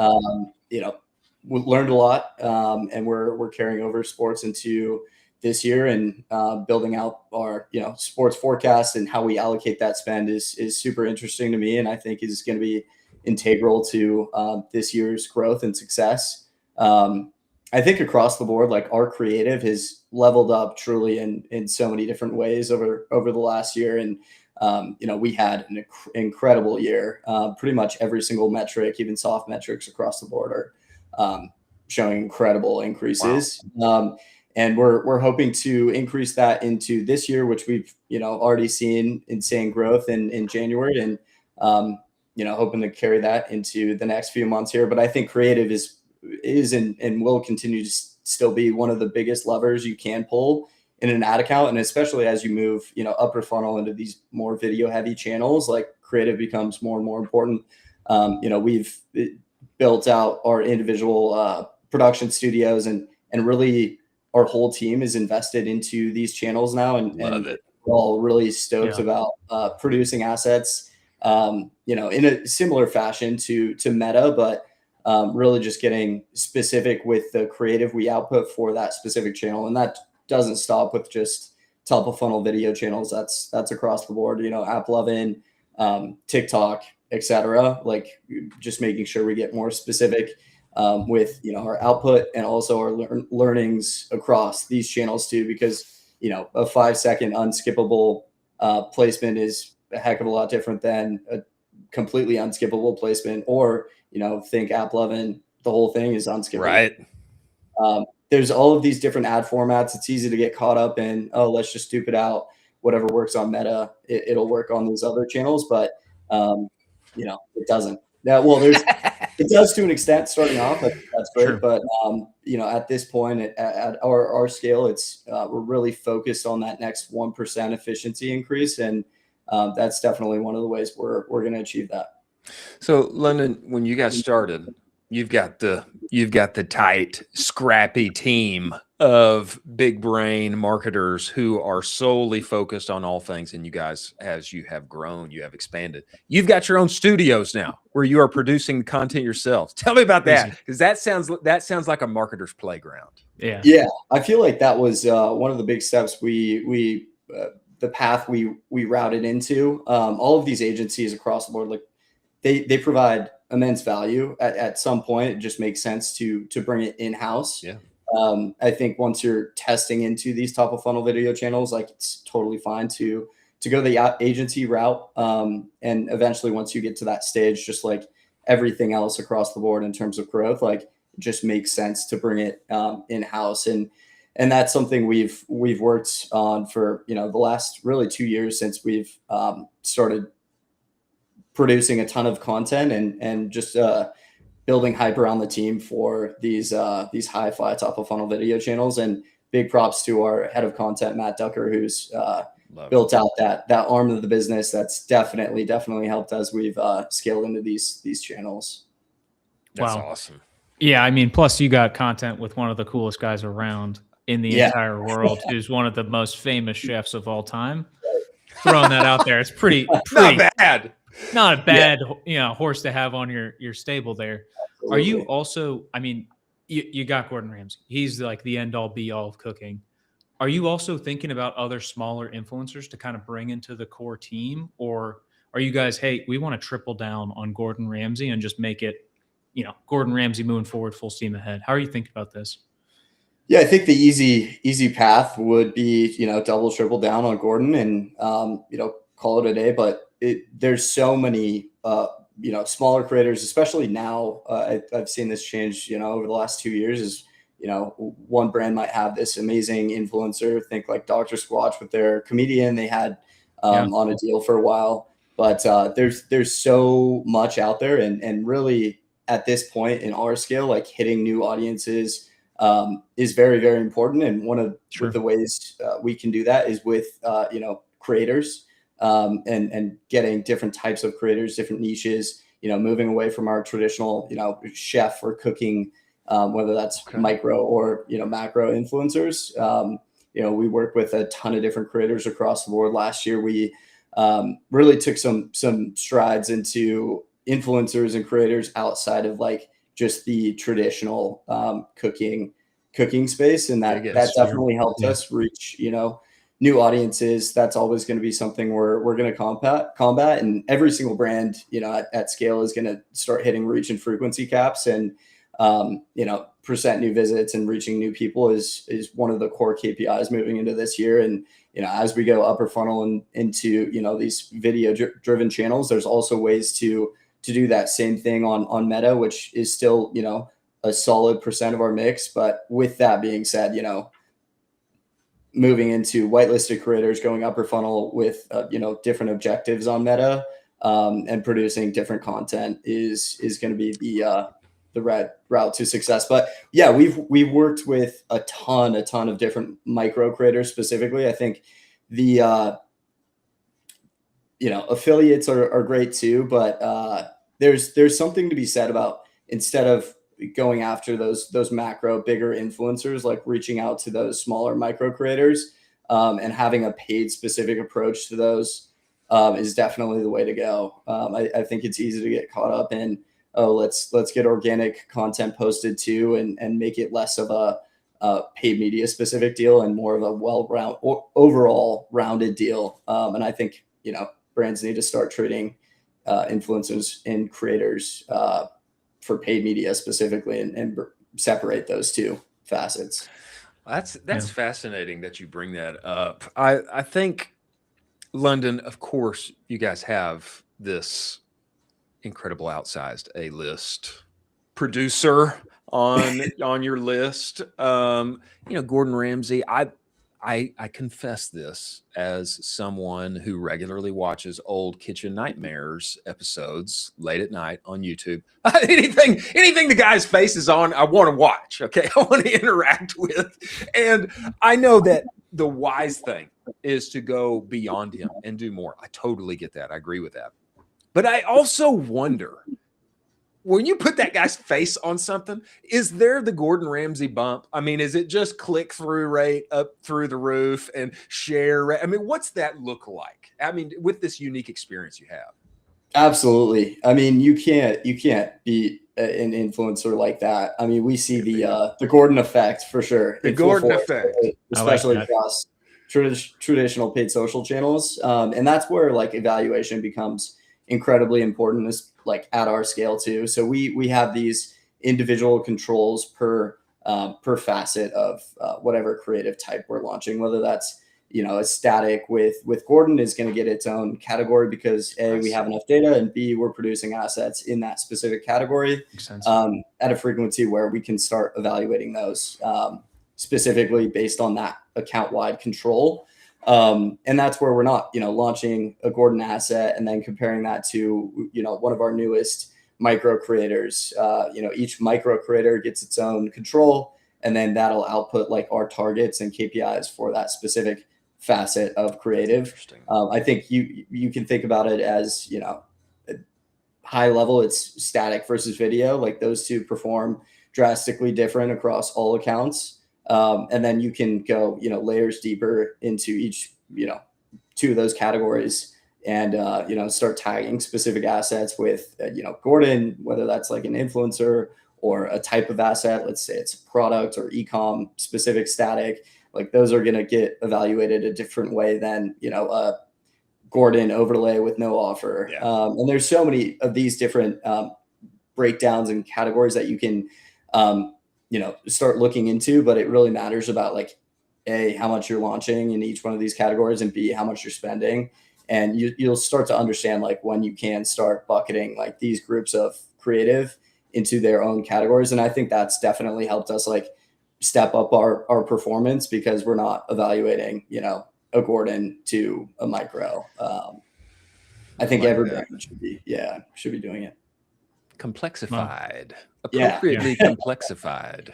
We learned a lot, and we're carrying over sports into this year, and building out our sports forecast and how we allocate that spend is super interesting to me, and I think is going to be integral to this year's growth and success. I think across the board, like our creative has leveled up truly in so many different ways over the last year, and we had an incredible year. Pretty much every single metric, even soft metrics across the board, are showing incredible increases. Wow. And we're hoping to increase that into this year, which we've already seen insane growth in January, and hoping to carry that into the next few months here. But I think creative is and will continue to still be one of the biggest levers you can pull in an ad account, and especially as you move upper funnel into these more video heavy channels, like creative becomes more and more important. We've built out our individual production studios, and really our whole team is invested into these channels now, and we're all really stoked Yeah. about producing assets, you know, in a similar fashion to Meta, but really just getting specific with the creative we output for that specific channel. And that doesn't stop with just top of funnel video channels. That's across the board, you know, AppLovin, TikTok, etc. Like just making sure we get more specific with, you know, our output and also our learnings across these channels too, because, you know, a 5-second unskippable placement is a heck of a lot different than a completely unskippable placement, or, you know, think AppLovin, the whole thing is unskippable. Right. There's all of these different ad formats. It's easy to get caught up in, oh, let's just dupe it out. Whatever works on Meta, it'll work on these other channels, but you know, it doesn't. Yeah, well, it does to an extent starting off. That's great, Sure. but you know, at this point, at our scale, it's we're really focused on that next 1% efficiency increase, and that's definitely one of the ways we're going to achieve that. So, London, when you got started, you've got the tight, scrappy team of big brain marketers who are solely focused on all things. And you guys, as you have grown, you have expanded. You've got your own studios now where you are producing content yourselves. Tell me about that, because that sounds like a marketer's playground. Yeah. Yeah, I feel like that was one of the big steps we the path we routed into. All of these agencies across the board, like they provide immense value. At some point, it just makes sense to bring it in house. Yeah. I think once you're testing into these top of funnel video channels, like it's totally fine to go the agency route. And eventually, once you get to that stage, just like everything else across the board in terms of growth, like it just makes sense to bring it in house. And that's something we've worked on for, you know, the last really 2 years since we've started producing a ton of content and just building hype around the team for these high fly top of funnel video channels. And big props to our head of content, Matt Ducker, who's built out that arm of the business. That's definitely helped as we've scaled into these channels. That's Wow. awesome. Yeah, I mean, plus you got content with one of the coolest guys around in the entire world, who's one of the most famous chefs of all time. Throwing that out there, it's pretty Not bad. Not a bad, you know, horse to have on your stable there. Absolutely. Are you also? I mean, you got Gordon Ramsay. He's like the end all be all of cooking. Are you also thinking about other smaller influencers to kind of bring into the core team, or are you guys, hey, we want to triple down on Gordon Ramsay and just make it, you know, Gordon Ramsay moving forward, full steam ahead? How are you thinking about this? Yeah, I think the easy path would be, you know, double, triple down on Gordon and, you know, call it a day. But there's so many, you know, smaller creators, especially now. I've seen this change, you know, over the last 2 years. Is, you know, one brand might have this amazing influencer, think like Dr. Squatch with their comedian they had on a deal for a while. But there's so much out there, and really at this point in our scale, like hitting new audiences is very, very important. And one of the ways we can do that is with, you know, creators and getting different types of creators, different niches, you know, moving away from our traditional, you know, chef or cooking, whether that's micro or, you know, macro influencers. You know, we work with a ton of different creators across the board. Last year, we really took some strides into influencers and creators outside of like just the traditional cooking space, and that definitely helped us reach, you know, new audiences. That's always going to be something we're going to combat, and every single brand, you know, at scale is going to start hitting reach and frequency caps, and you know, percent new visits and reaching new people is one of the core KPIs moving into this year. And you know, as we go upper funnel and into, you know, these video driven channels, there's also ways to do that same thing on Meta, which is still, you know, a solid percent of our mix. But with that being said, you know, moving into whitelisted creators, going upper funnel with, you know, different objectives on Meta and producing different content is going to be the route to success. But yeah, we've worked with a ton of different micro creators specifically. I think the you know, affiliates are great too, but there's something to be said about, instead of going after those macro bigger influencers, like reaching out to those smaller micro creators and having a paid specific approach to those is definitely the way to go. I think it's easy to get caught up in, oh, let's get organic content posted too, and make it less of a paid media specific deal and more of a overall rounded deal. And I think, you know, brands need to start treating influencers and creators for paid media specifically, and separate those two facets. That's fascinating that you bring that up. I think, London, of course, you guys have this incredible outsized A-list producer on your list. You know, Gordon Ramsay. I confess this as someone who regularly watches old Kitchen Nightmares episodes late at night on YouTube. anything the guy's face is on, I want to watch. Okay, I want to interact with, and I know that the wise thing is to go beyond him and do more. I totally get that. I agree with that. But I also wonder, when you put that guy's face on something, is there the Gordon Ramsay bump? I mean, is it just click-through rate up through the roof and share rate? I mean, what's that look like? I mean, with this unique experience you have. Absolutely. I mean, you can't beat an influencer like that. I mean, we see the Gordon effect for sure. The Gordon effect, especially across traditional paid social channels, and that's where like evaluation becomes incredibly important, is like at our scale too. So we have these individual controls per facet of whatever creative type we're launching, whether that's, you know, a static with Gordon is going to get its own category because A, we have enough data, and B, we're producing assets in that specific category at a frequency where we can start evaluating those specifically based on that account-wide control. And that's where we're not, you know, launching a Gordon asset and then comparing that to, you know, one of our newest micro creators. You know, each micro creator gets its own control, and then that'll output like our targets and KPIs for that specific facet of creative. I think you can think about it as, you know, high level, it's static versus video. Like those two perform drastically different across all accounts. And then you can go, you know, layers deeper into each, you know, two of those categories, and, you know, start tagging specific assets with, you know, Gordon, whether that's like an influencer or a type of asset. Let's say it's a product or e-com specific static. Like those are going to get evaluated a different way than, you know, a Gordon overlay with no offer. Yeah. And there's so many of these different breakdowns and categories that you can, you know, start looking into, but it really matters about like A, how much you're launching in each one of these categories, and B, how much you're spending. And you'll start to understand like when you can start bucketing like these groups of creative into their own categories. And I think that's definitely helped us like step up our performance, because we're not evaluating, you know, a Gordon to a micro. I think like every brand should be doing it. Complexified, appropriately complexified.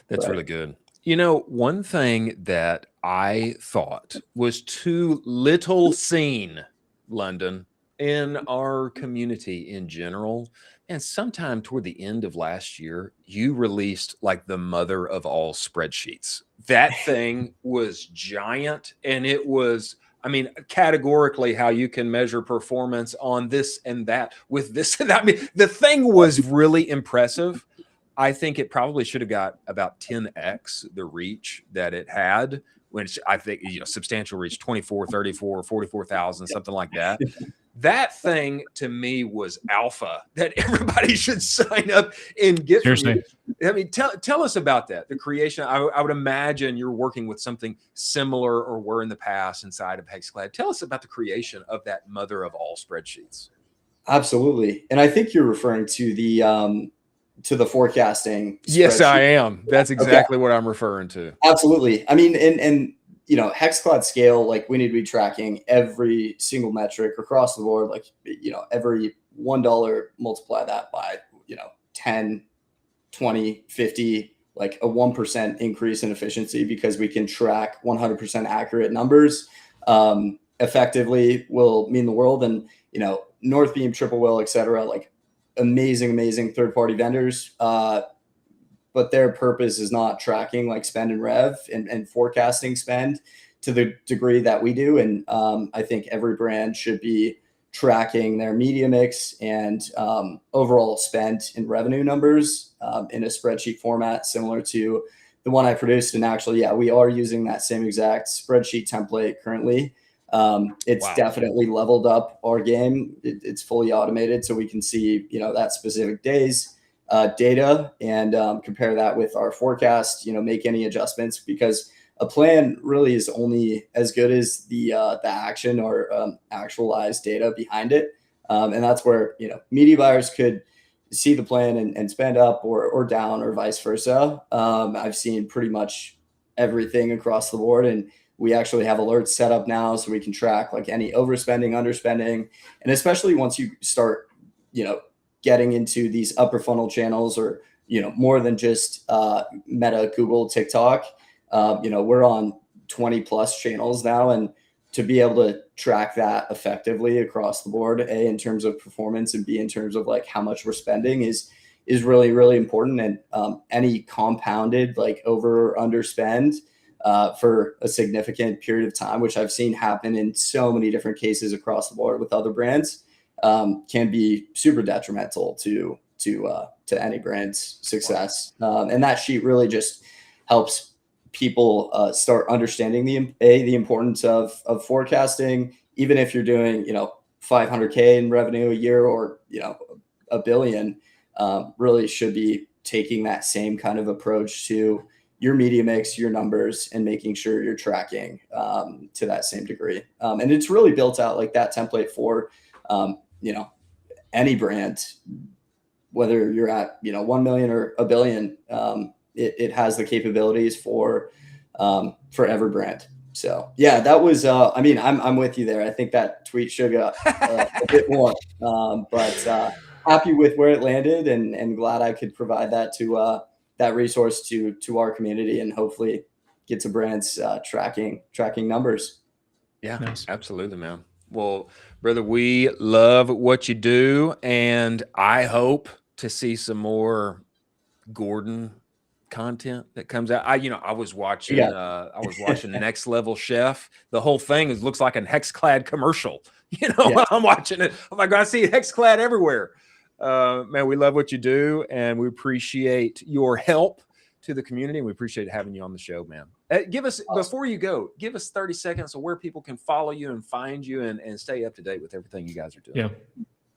That's really good. You know, one thing that I thought was too little seen, London, in our community in general, and sometime toward the end of last year, you released like the mother of all spreadsheets. That thing was giant, and it was, I mean, categorically how you can measure performance on this and that with this and that. I mean, the thing was really impressive. I think it probably should have got about 10x the reach that it had, which I think, you know, substantial reach, 24, 34, 44,000, something like that. That thing to me was alpha that everybody should sign up and get. Seriously. I mean, tell us about that. The creation. I would imagine you're working with something similar or were in the past inside of HexClad. Tell us about the creation of that mother of all spreadsheets. Absolutely. And I think you're referring to the forecasting. Yes, I am. That's exactly what I'm referring to. Absolutely. I mean, and you know, HexClad scale, like we need to be tracking every single metric across the board. Like, you know, every $1 multiply that by, you know, 10, 20, 50, like a 1% increase in efficiency, because we can track 100% accurate numbers effectively will mean the world. And, you know, Northbeam, Triple Whale, et cetera, like amazing third-party vendors. But their purpose is not tracking like spend and rev and forecasting spend to the degree that we do. And I think every brand should be tracking their media mix and overall spend and revenue numbers in a spreadsheet format similar to the one I produced. And actually, yeah, we are using that same exact spreadsheet template currently. It's definitely leveled up our game. It's fully automated, so we can see, that specific day's data and compare that with our forecast, make any adjustments, because a plan really is only as good as the action or actualized data behind it. And that's where, media buyers could see the plan and spend up or down or vice versa. I've seen pretty much everything across the board, and we actually have alerts set up now so we can track like any overspending, underspending, and especially once you start, getting into these upper funnel channels or, more than just Meta, Google, TikTok. We're on 20 plus channels now, and to be able to track that effectively across the board, A, in terms of performance, and B, in terms of like how much we're spending is really, really important. And any compounded like over or underspend for a significant period of time, which I've seen happen in so many different cases across the board with other brands, can be super detrimental to any brand's success. And that sheet really just helps people start understanding the importance of forecasting, even if you're doing, 500K in revenue a year or, $1 billion, really should be taking that same kind of approach to your media mix, your numbers, and making sure you're tracking to that same degree. And it's really built out like that template for, any brand, whether you're at, 1 million or $1 billion, it has the capabilities for every brand. So yeah, that was, I'm with you there. I think that tweet should have a bit more, but happy with where it landed, and glad I could provide that to that resource to our community, and hopefully get to brands tracking numbers. Yeah, Nice. Absolutely, man. Well, brother, we love what you do, and I hope to see some more Gordon content that comes out. I was watching Next Level Chef. The whole thing looks like an HexClad commercial. I'm watching it. Oh my God, I see HexClad everywhere. Man, we love what you do, and we appreciate your help to the community. We appreciate having you on the show, man. Before you go, give us 30 seconds of where people can follow you and find you and stay up to date with everything you guys are doing.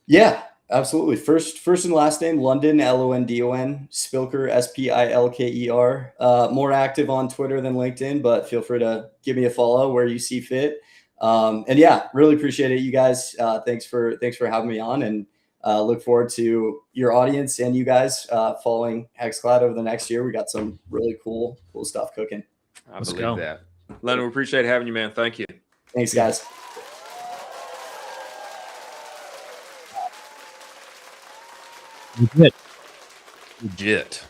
Yeah, absolutely. First and last name, London, London, Spilker, Spilker. More active on Twitter than LinkedIn, but feel free to give me a follow where you see fit. And yeah, really appreciate it, you guys. Thanks for having me on, and look forward to your audience and you guys following HexClad over the next year. We got some really cool stuff cooking. Let's believe that. Leonard, we appreciate having you, man. Thank you. Thanks, guys. Legit.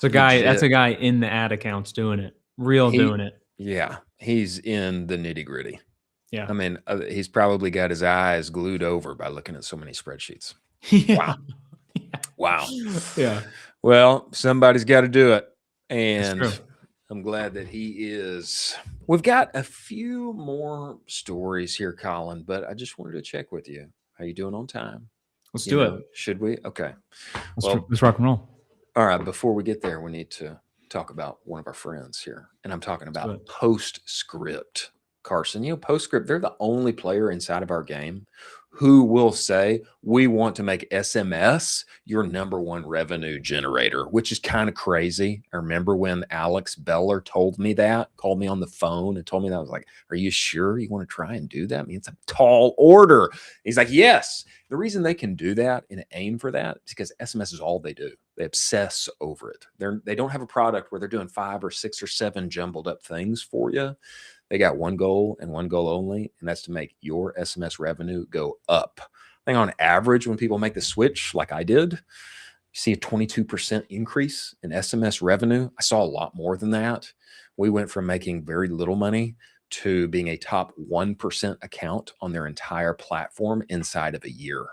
That's a guy in the ad accounts doing it. Doing it. Yeah. He's in the nitty gritty. Yeah. I mean, he's probably got his eyes glued over by looking at so many spreadsheets. Yeah. Wow. Yeah. Well, somebody's got to do it. And I'm glad that he is. We've got a few more stories here, Colin, but I just wanted to check with you. How you doing on time? Let's do it. Should we? Okay. Let's rock and roll. All right. Before we get there, we need to talk about one of our friends here. And I'm talking about Postscript. Carson, Postscript, they're the only player inside of our game who will say, we want to make SMS your #1 revenue generator, which is kind of crazy. I remember when Alex Beller told me that, called me on the phone and told me that. I was like, are you sure you want to try and do that? I mean, it's a tall order. He's like, yes. The reason they can do that and aim for that is because SMS is all they do. They obsess over it. They don't have a product where they're doing 5 or 6 or 7 jumbled up things for you. They got one goal and one goal only, and that's to make your SMS revenue go up. I think on average, when people make the switch like I did, you see a 22% increase in SMS revenue. I saw a lot more than that. We went from making very little money to being a top 1% account on their entire platform inside of a year.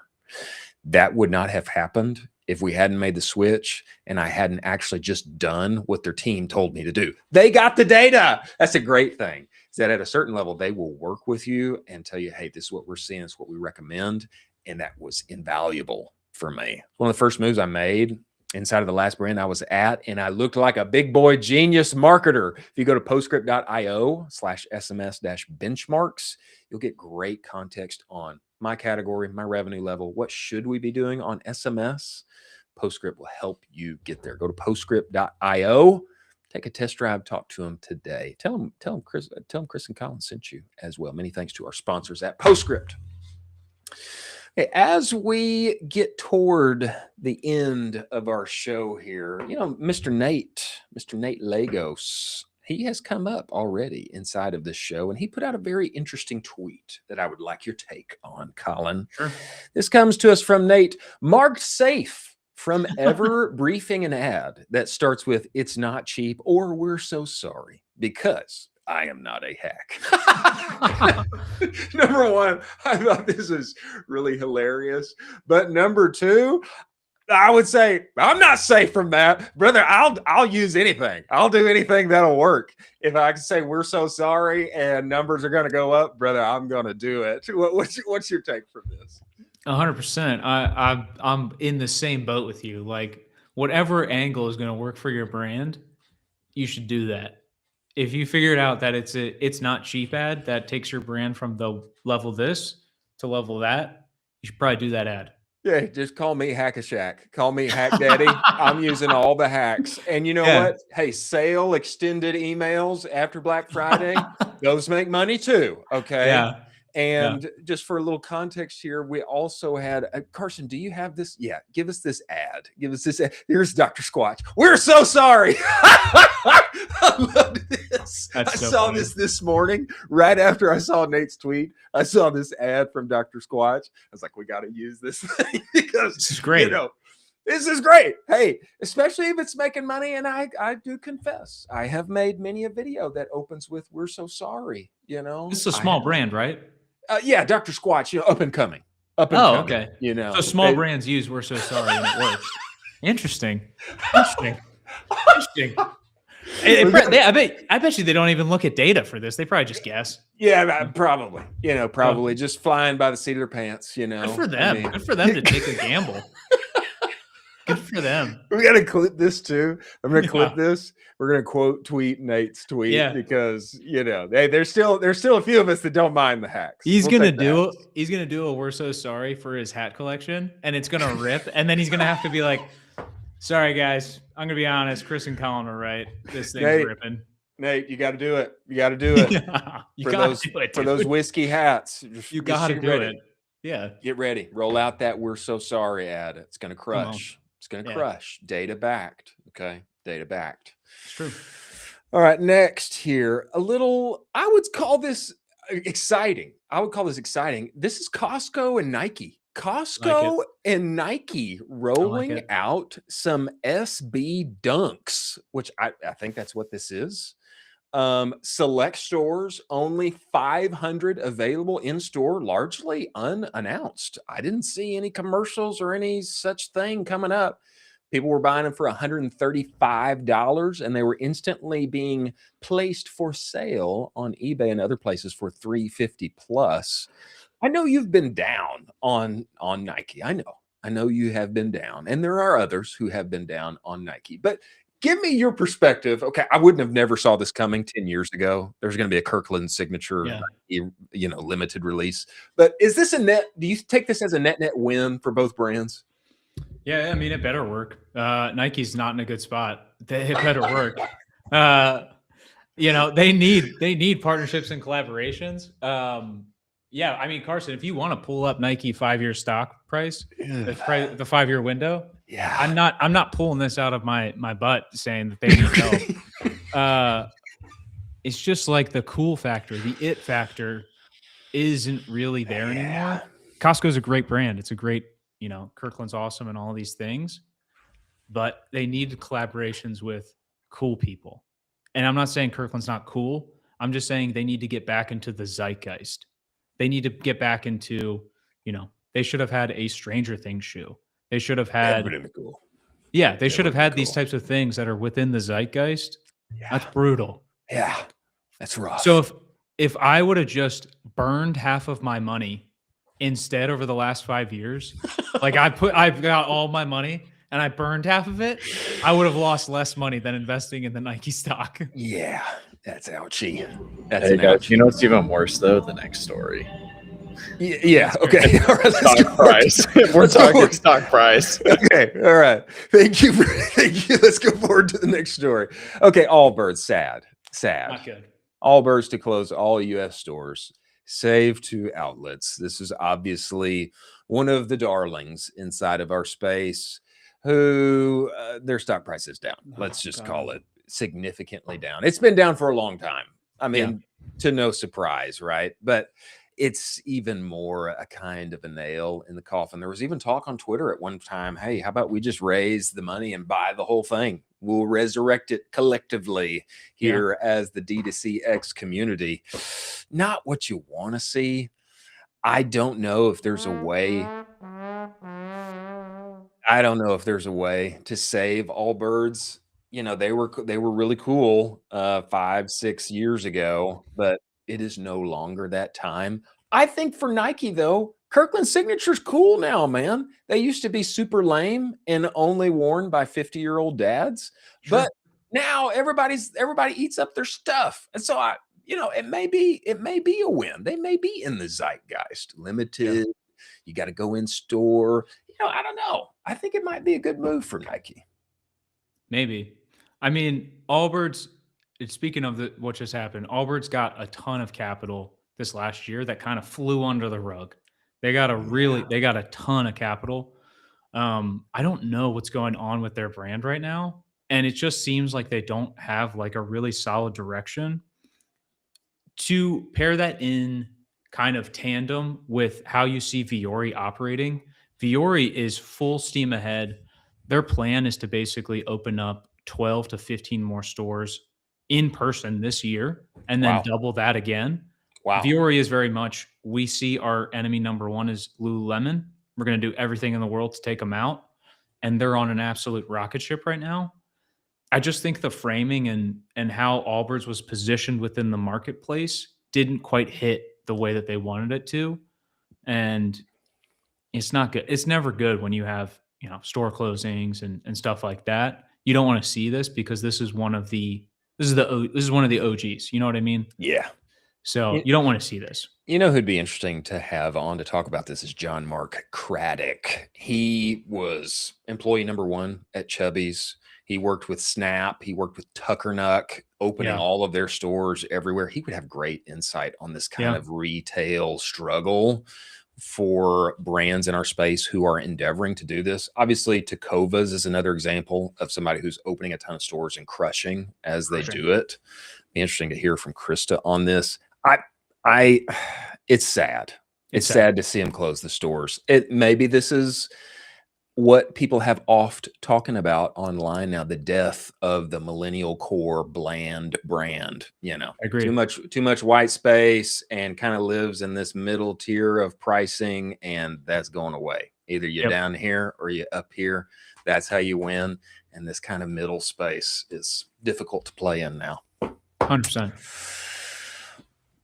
That would not have happened if we hadn't made the switch and I hadn't actually just done what their team told me to do. They got the data. That's a great thing. is that at a certain level, they will work with you and tell you, hey, this is what we're seeing, this is what we recommend. And that was invaluable for me. One of the first moves I made inside of the last brand I was at, and I looked like a big boy genius marketer. If you go to postscript.io/SMS-benchmarks, you'll get great context on my category, my revenue level. What should we be doing on SMS? Postscript will help you get there. Go to postscript.io, take a test drive, talk to them today. Tell them Chris and Colin sent you as well. Many thanks to our sponsors at Postscript. Okay, as we get toward the end of our show here, Mr. Nate Lagos, he has come up already inside of this show, and he put out a very interesting tweet that I would like your take on, Colin. Sure. This comes to us from Nate. Marked safe from ever briefing an ad that starts with, "It's not cheap," or "We're so sorry," because I am not a hack. Number one, I thought this is really hilarious. But number two, I would say I'm not safe from that, brother. I'll use anything. I'll do anything that'll work. If I can say "we're so sorry" and numbers are going to go up, brother, I'm going to do it. What's your take from this? 100%. I'm in the same boat with you. Like, whatever angle is going to work for your brand, you should do that. If you figured out that it's not cheap ad that takes your brand from the level this to level that, you should probably do that ad. Yeah, just call me Hack a Shack. Call me Hack Daddy. I'm using all the hacks. And you know what? Hey, sale extended emails after Black Friday, those make money too. Okay. Yeah. And just for a little context here, we also had Carson. Do you have this? Yeah, give us this ad. Give us this ad. Here's Dr. Squatch. "We're so sorry." I loved this. I saw this morning right after I saw Nate's tweet. I saw this ad from Dr. Squatch. I was like, we got to use this thing because this is great. This is great. Hey, especially if it's making money. And I do confess, I have made many a video that opens with "We're so sorry." This is a small brand, right? Yeah, Dr. Squatch, up and coming. Okay. So small brands use "We're so sorry" and it works. Interesting. I bet you they don't even look at data for this. They probably just guess. Yeah, probably. Probably just flying by the seat of their pants. Good for them. Good for them to take a gamble. Good for them. We got to clip this too. I'm going to clip this. We're going to quote tweet Nate's tweet because there's still a few of us that don't mind the hacks. He's gonna do a "We're so sorry" for his hat collection, and it's gonna rip, and then he's gonna have to be like, "Sorry guys, I'm gonna be honest. Chris and Colin are right. This thing's ripping." Nate, you got to do it. You got to do it. For those whiskey hats. You got to do it. Yeah. Get ready. Roll out that "We're so sorry" ad. It's gonna crush. It's going to crush. Data backed. Okay. Data backed. It's true. All right. Next here, I would call this exciting. This is Costco and Nike. And Nike rolling out some SB Dunks, which I think that's what this is. Select stores, only 500 available in store, largely unannounced. I didn't see any commercials or any such thing coming up. People were buying them for $135, and they were instantly being placed for sale on eBay and other places for $350 plus. I know you've been down on Nike. I know you have been down, and there are others who have been down on Nike, but give me your perspective. Okay, I wouldn't have never saw this coming 10 years ago. There's going to be a Kirkland signature, limited release. But is this do you take this as a net win for both brands? Yeah, I mean, it better work. Nike's not in a good spot. It better work. They need partnerships and collaborations. Yeah, I mean, Carson, if you want to pull up Nike 5-year stock price, the 5-year window, I'm not pulling this out of my butt saying that they need help. It's just like the cool factor, the it factor isn't really there anymore. Costco's a great brand. It's a great, Kirkland's awesome and all these things, but they need collaborations with cool people. And I'm not saying Kirkland's not cool. I'm just saying they need to get back into the zeitgeist. They need to get back into, they should have had a Stranger Things shoe. They should have had, cool. Yeah, they should have had these types of things that are within the zeitgeist. Yeah. That's brutal. Yeah, that's rough. So if I would have just burned half of my money instead over the last 5 years, like I've got all my money and I burned half of it, I would have lost less money than investing in the Nike stock. Yeah, that's ouchy. That's Hey an guys, ouchie. you know what's even worse though? The next story. Yeah. Okay. All right. Let's go Stock price. We're Let's go talking forward. stock price. Okay. All right. Thank you. Thank you. Let's go forward to the next story. Okay. Allbirds, sad. Not good. Allbirds to close all U.S. stores, save to outlets. This is obviously one of the darlings inside of our space who their stock price is down. Let's just call it significantly down. It's been down for a long time. I mean, to no surprise, right? But it's even more a kind of a nail in the coffin. There was even talk on Twitter at one time, hey, how about we just raise the money and buy the whole thing? We'll resurrect it collectively here as the D2CX community. Not what you want to see. I don't know if there's a way. I don't know if there's a way to save Allbirds. You know, they were really cool 5-6 years ago, but it is no longer that time. I think for Nike though, Kirkland Signature's cool now, man. They used to be super lame and only worn by 50-year-old dads, but now everybody eats up their stuff. And so it may be a win. They may be in the zeitgeist. Limited, you got to go in store. I don't know. I think it might be a good move for Nike. Maybe. I mean, Allbirds, speaking of what just happened, Allbirds got a ton of capital this last year that kind of flew under the rug. They got a ton of capital. I don't know what's going on with their brand right now. And it just seems like they don't have like a really solid direction. To pair that in kind of tandem with how you see Viore operating, Viore is full steam ahead. Their plan is to basically open up 12 to 15 more stores in person this year and then double that again. Wow. Viore is very much, we see our enemy number one is Lululemon. We're going to do everything in the world to take them out. And they're on an absolute rocket ship right now. I just think the framing and how Allbirds was positioned within the marketplace didn't quite hit the way that they wanted it to. And it's not good. It's never good when you have, store closings and stuff like that. You don't want to see this because this is one of the OGs. You know what I mean? Yeah. So you don't want to see this. You know who'd be interesting to have on to talk about this is John Mark Craddock. He was employee number one at Chubby's. He worked with Snap. He worked with Tuckernuck, opening all of their stores everywhere. He would have great insight on this kind of retail struggle for brands in our space who are endeavoring to do this. Obviously, Tecovas is another example of somebody who's opening a ton of stores and crushing as they do it. Be interesting to hear from Krista on this. It's sad. It's sad to see him close the stores. Maybe this is what people have oft talking about online now, the death of the millennial core bland brand. Agreed. Too much white space and kind of lives in this middle tier of pricing, and that's going away. Either you're down here or you're up here. That's how you win. And this kind of middle space is difficult to play in now. 100%.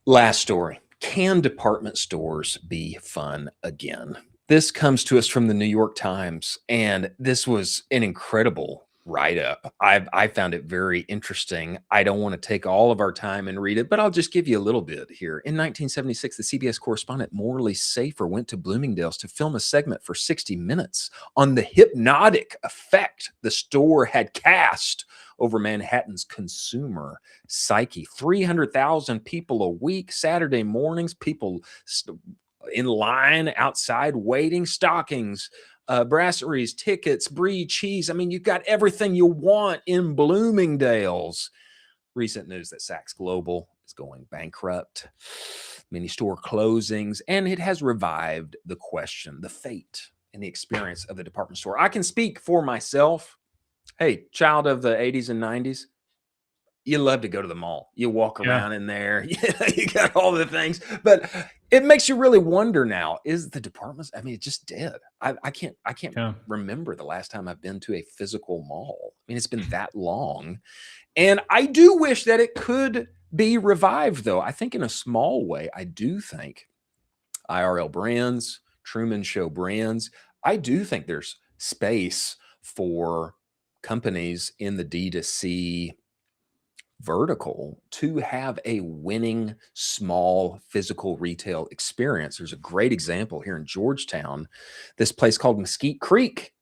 Last story. Can department stores be fun again? This comes to us from the New York Times, and this was an incredible write-up. I found it very interesting. I don't want to take all of our time and read it, but I'll just give you a little bit here. In 1976, the CBS correspondent Morley Safer went to Bloomingdale's to film a segment for 60 Minutes on the hypnotic effect the store had cast over Manhattan's consumer psyche. 300,000 people a week, Saturday mornings, people in line outside waiting, stockings, brasseries, tickets, brie, cheese. I mean, you've got everything you want in Bloomingdale's. Recent news that Saks Global is going bankrupt, many store closings, and it has revived the question, the fate and the experience of the department store. I can speak for myself. Hey, child of the 80s and 90s, you love to go to the mall. You walk around in there. You got all the things, but it makes you really wonder now, is the department, I mean, it's just dead. I can't remember the last time I've been to a physical mall. I mean, it's been that long. And I do wish that it could be revived, though. I think in a small way, I do think IRL brands, Truman Show brands, I do think there's space for companies in the D2C vertical to have a winning small physical retail experience. There's a great example here in Georgetown, this place called Mesquite Creek.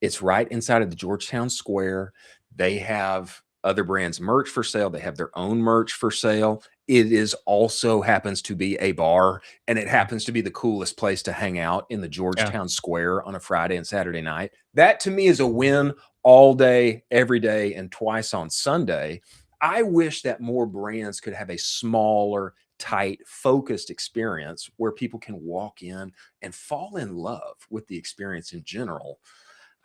It's right inside of the Georgetown Square. They have other brands merch for sale. They have their own merch for sale. It is also happens to be a bar, and it happens to be the coolest place to hang out in the Georgetown Square on a Friday and Saturday night. That to me is a win all day, every day, and twice on Sunday. I wish that more brands could have a smaller, tight, focused experience where people can walk in and fall in love with the experience in general.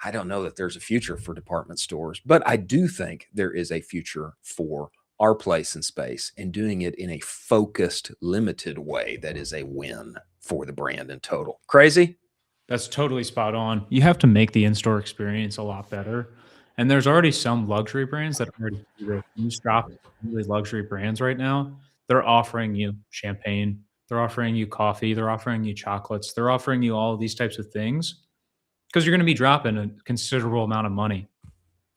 I don't know that there's a future for department stores, but I do think there is a future for our place and space and doing it in a focused, limited way that is a win for the brand in total. Crazy? That's totally spot on. You have to make the in-store experience a lot better. And there's already some luxury brands that already do this. You stop really luxury brands right now. They're offering you champagne. They're offering you coffee. They're offering you chocolates. They're offering you all of these types of things because you're going to be dropping a considerable amount of money.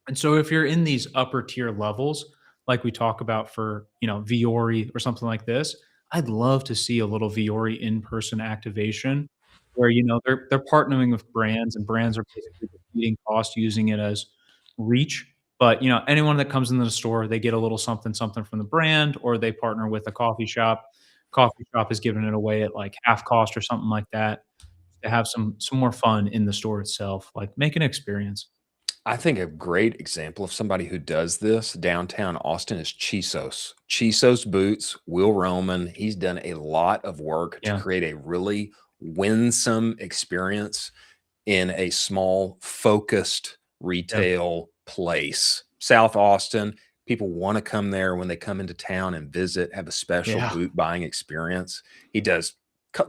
And so if you're in these upper tier levels, like we talk about for, Viore or something like this, I'd love to see a little Viore in-person activation where, they're partnering with brands and brands are basically defeating cost using it as reach. But, anyone that comes into the store, they get a little something, something from the brand, or they partner with a coffee shop. Coffee shop is giving it away at like half cost or something like that to have some more fun in the store itself, like make an experience. I think a great example of somebody who does this downtown Austin is Chisos. Chisos Boots, Will Roman. He's done a lot of work to Yeah. create a really winsome experience in a small, focused retail place. South Austin, people want to come there when they come into town and visit, have a special Yeah. boot buying experience. He does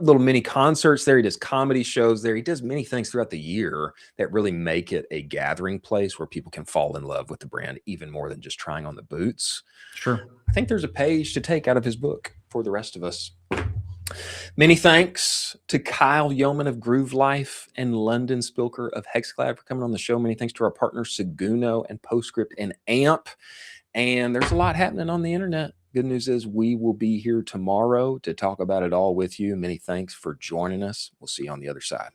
little mini concerts there. He does comedy shows there. He does many things throughout the year that really make it a gathering place where people can fall in love with the brand even more than just trying on the boots. Sure. I think there's a page to take out of his book for the rest of us. Many thanks to Kyle Yeoman of Groove Life and London Spilker of HexClad for coming on the show. Many thanks to our partners Seguno and Postscript and AMP. And there's a lot happening on the internet. Good news is we will be here tomorrow to talk about it all with you. Many thanks for joining us. We'll see you on the other side.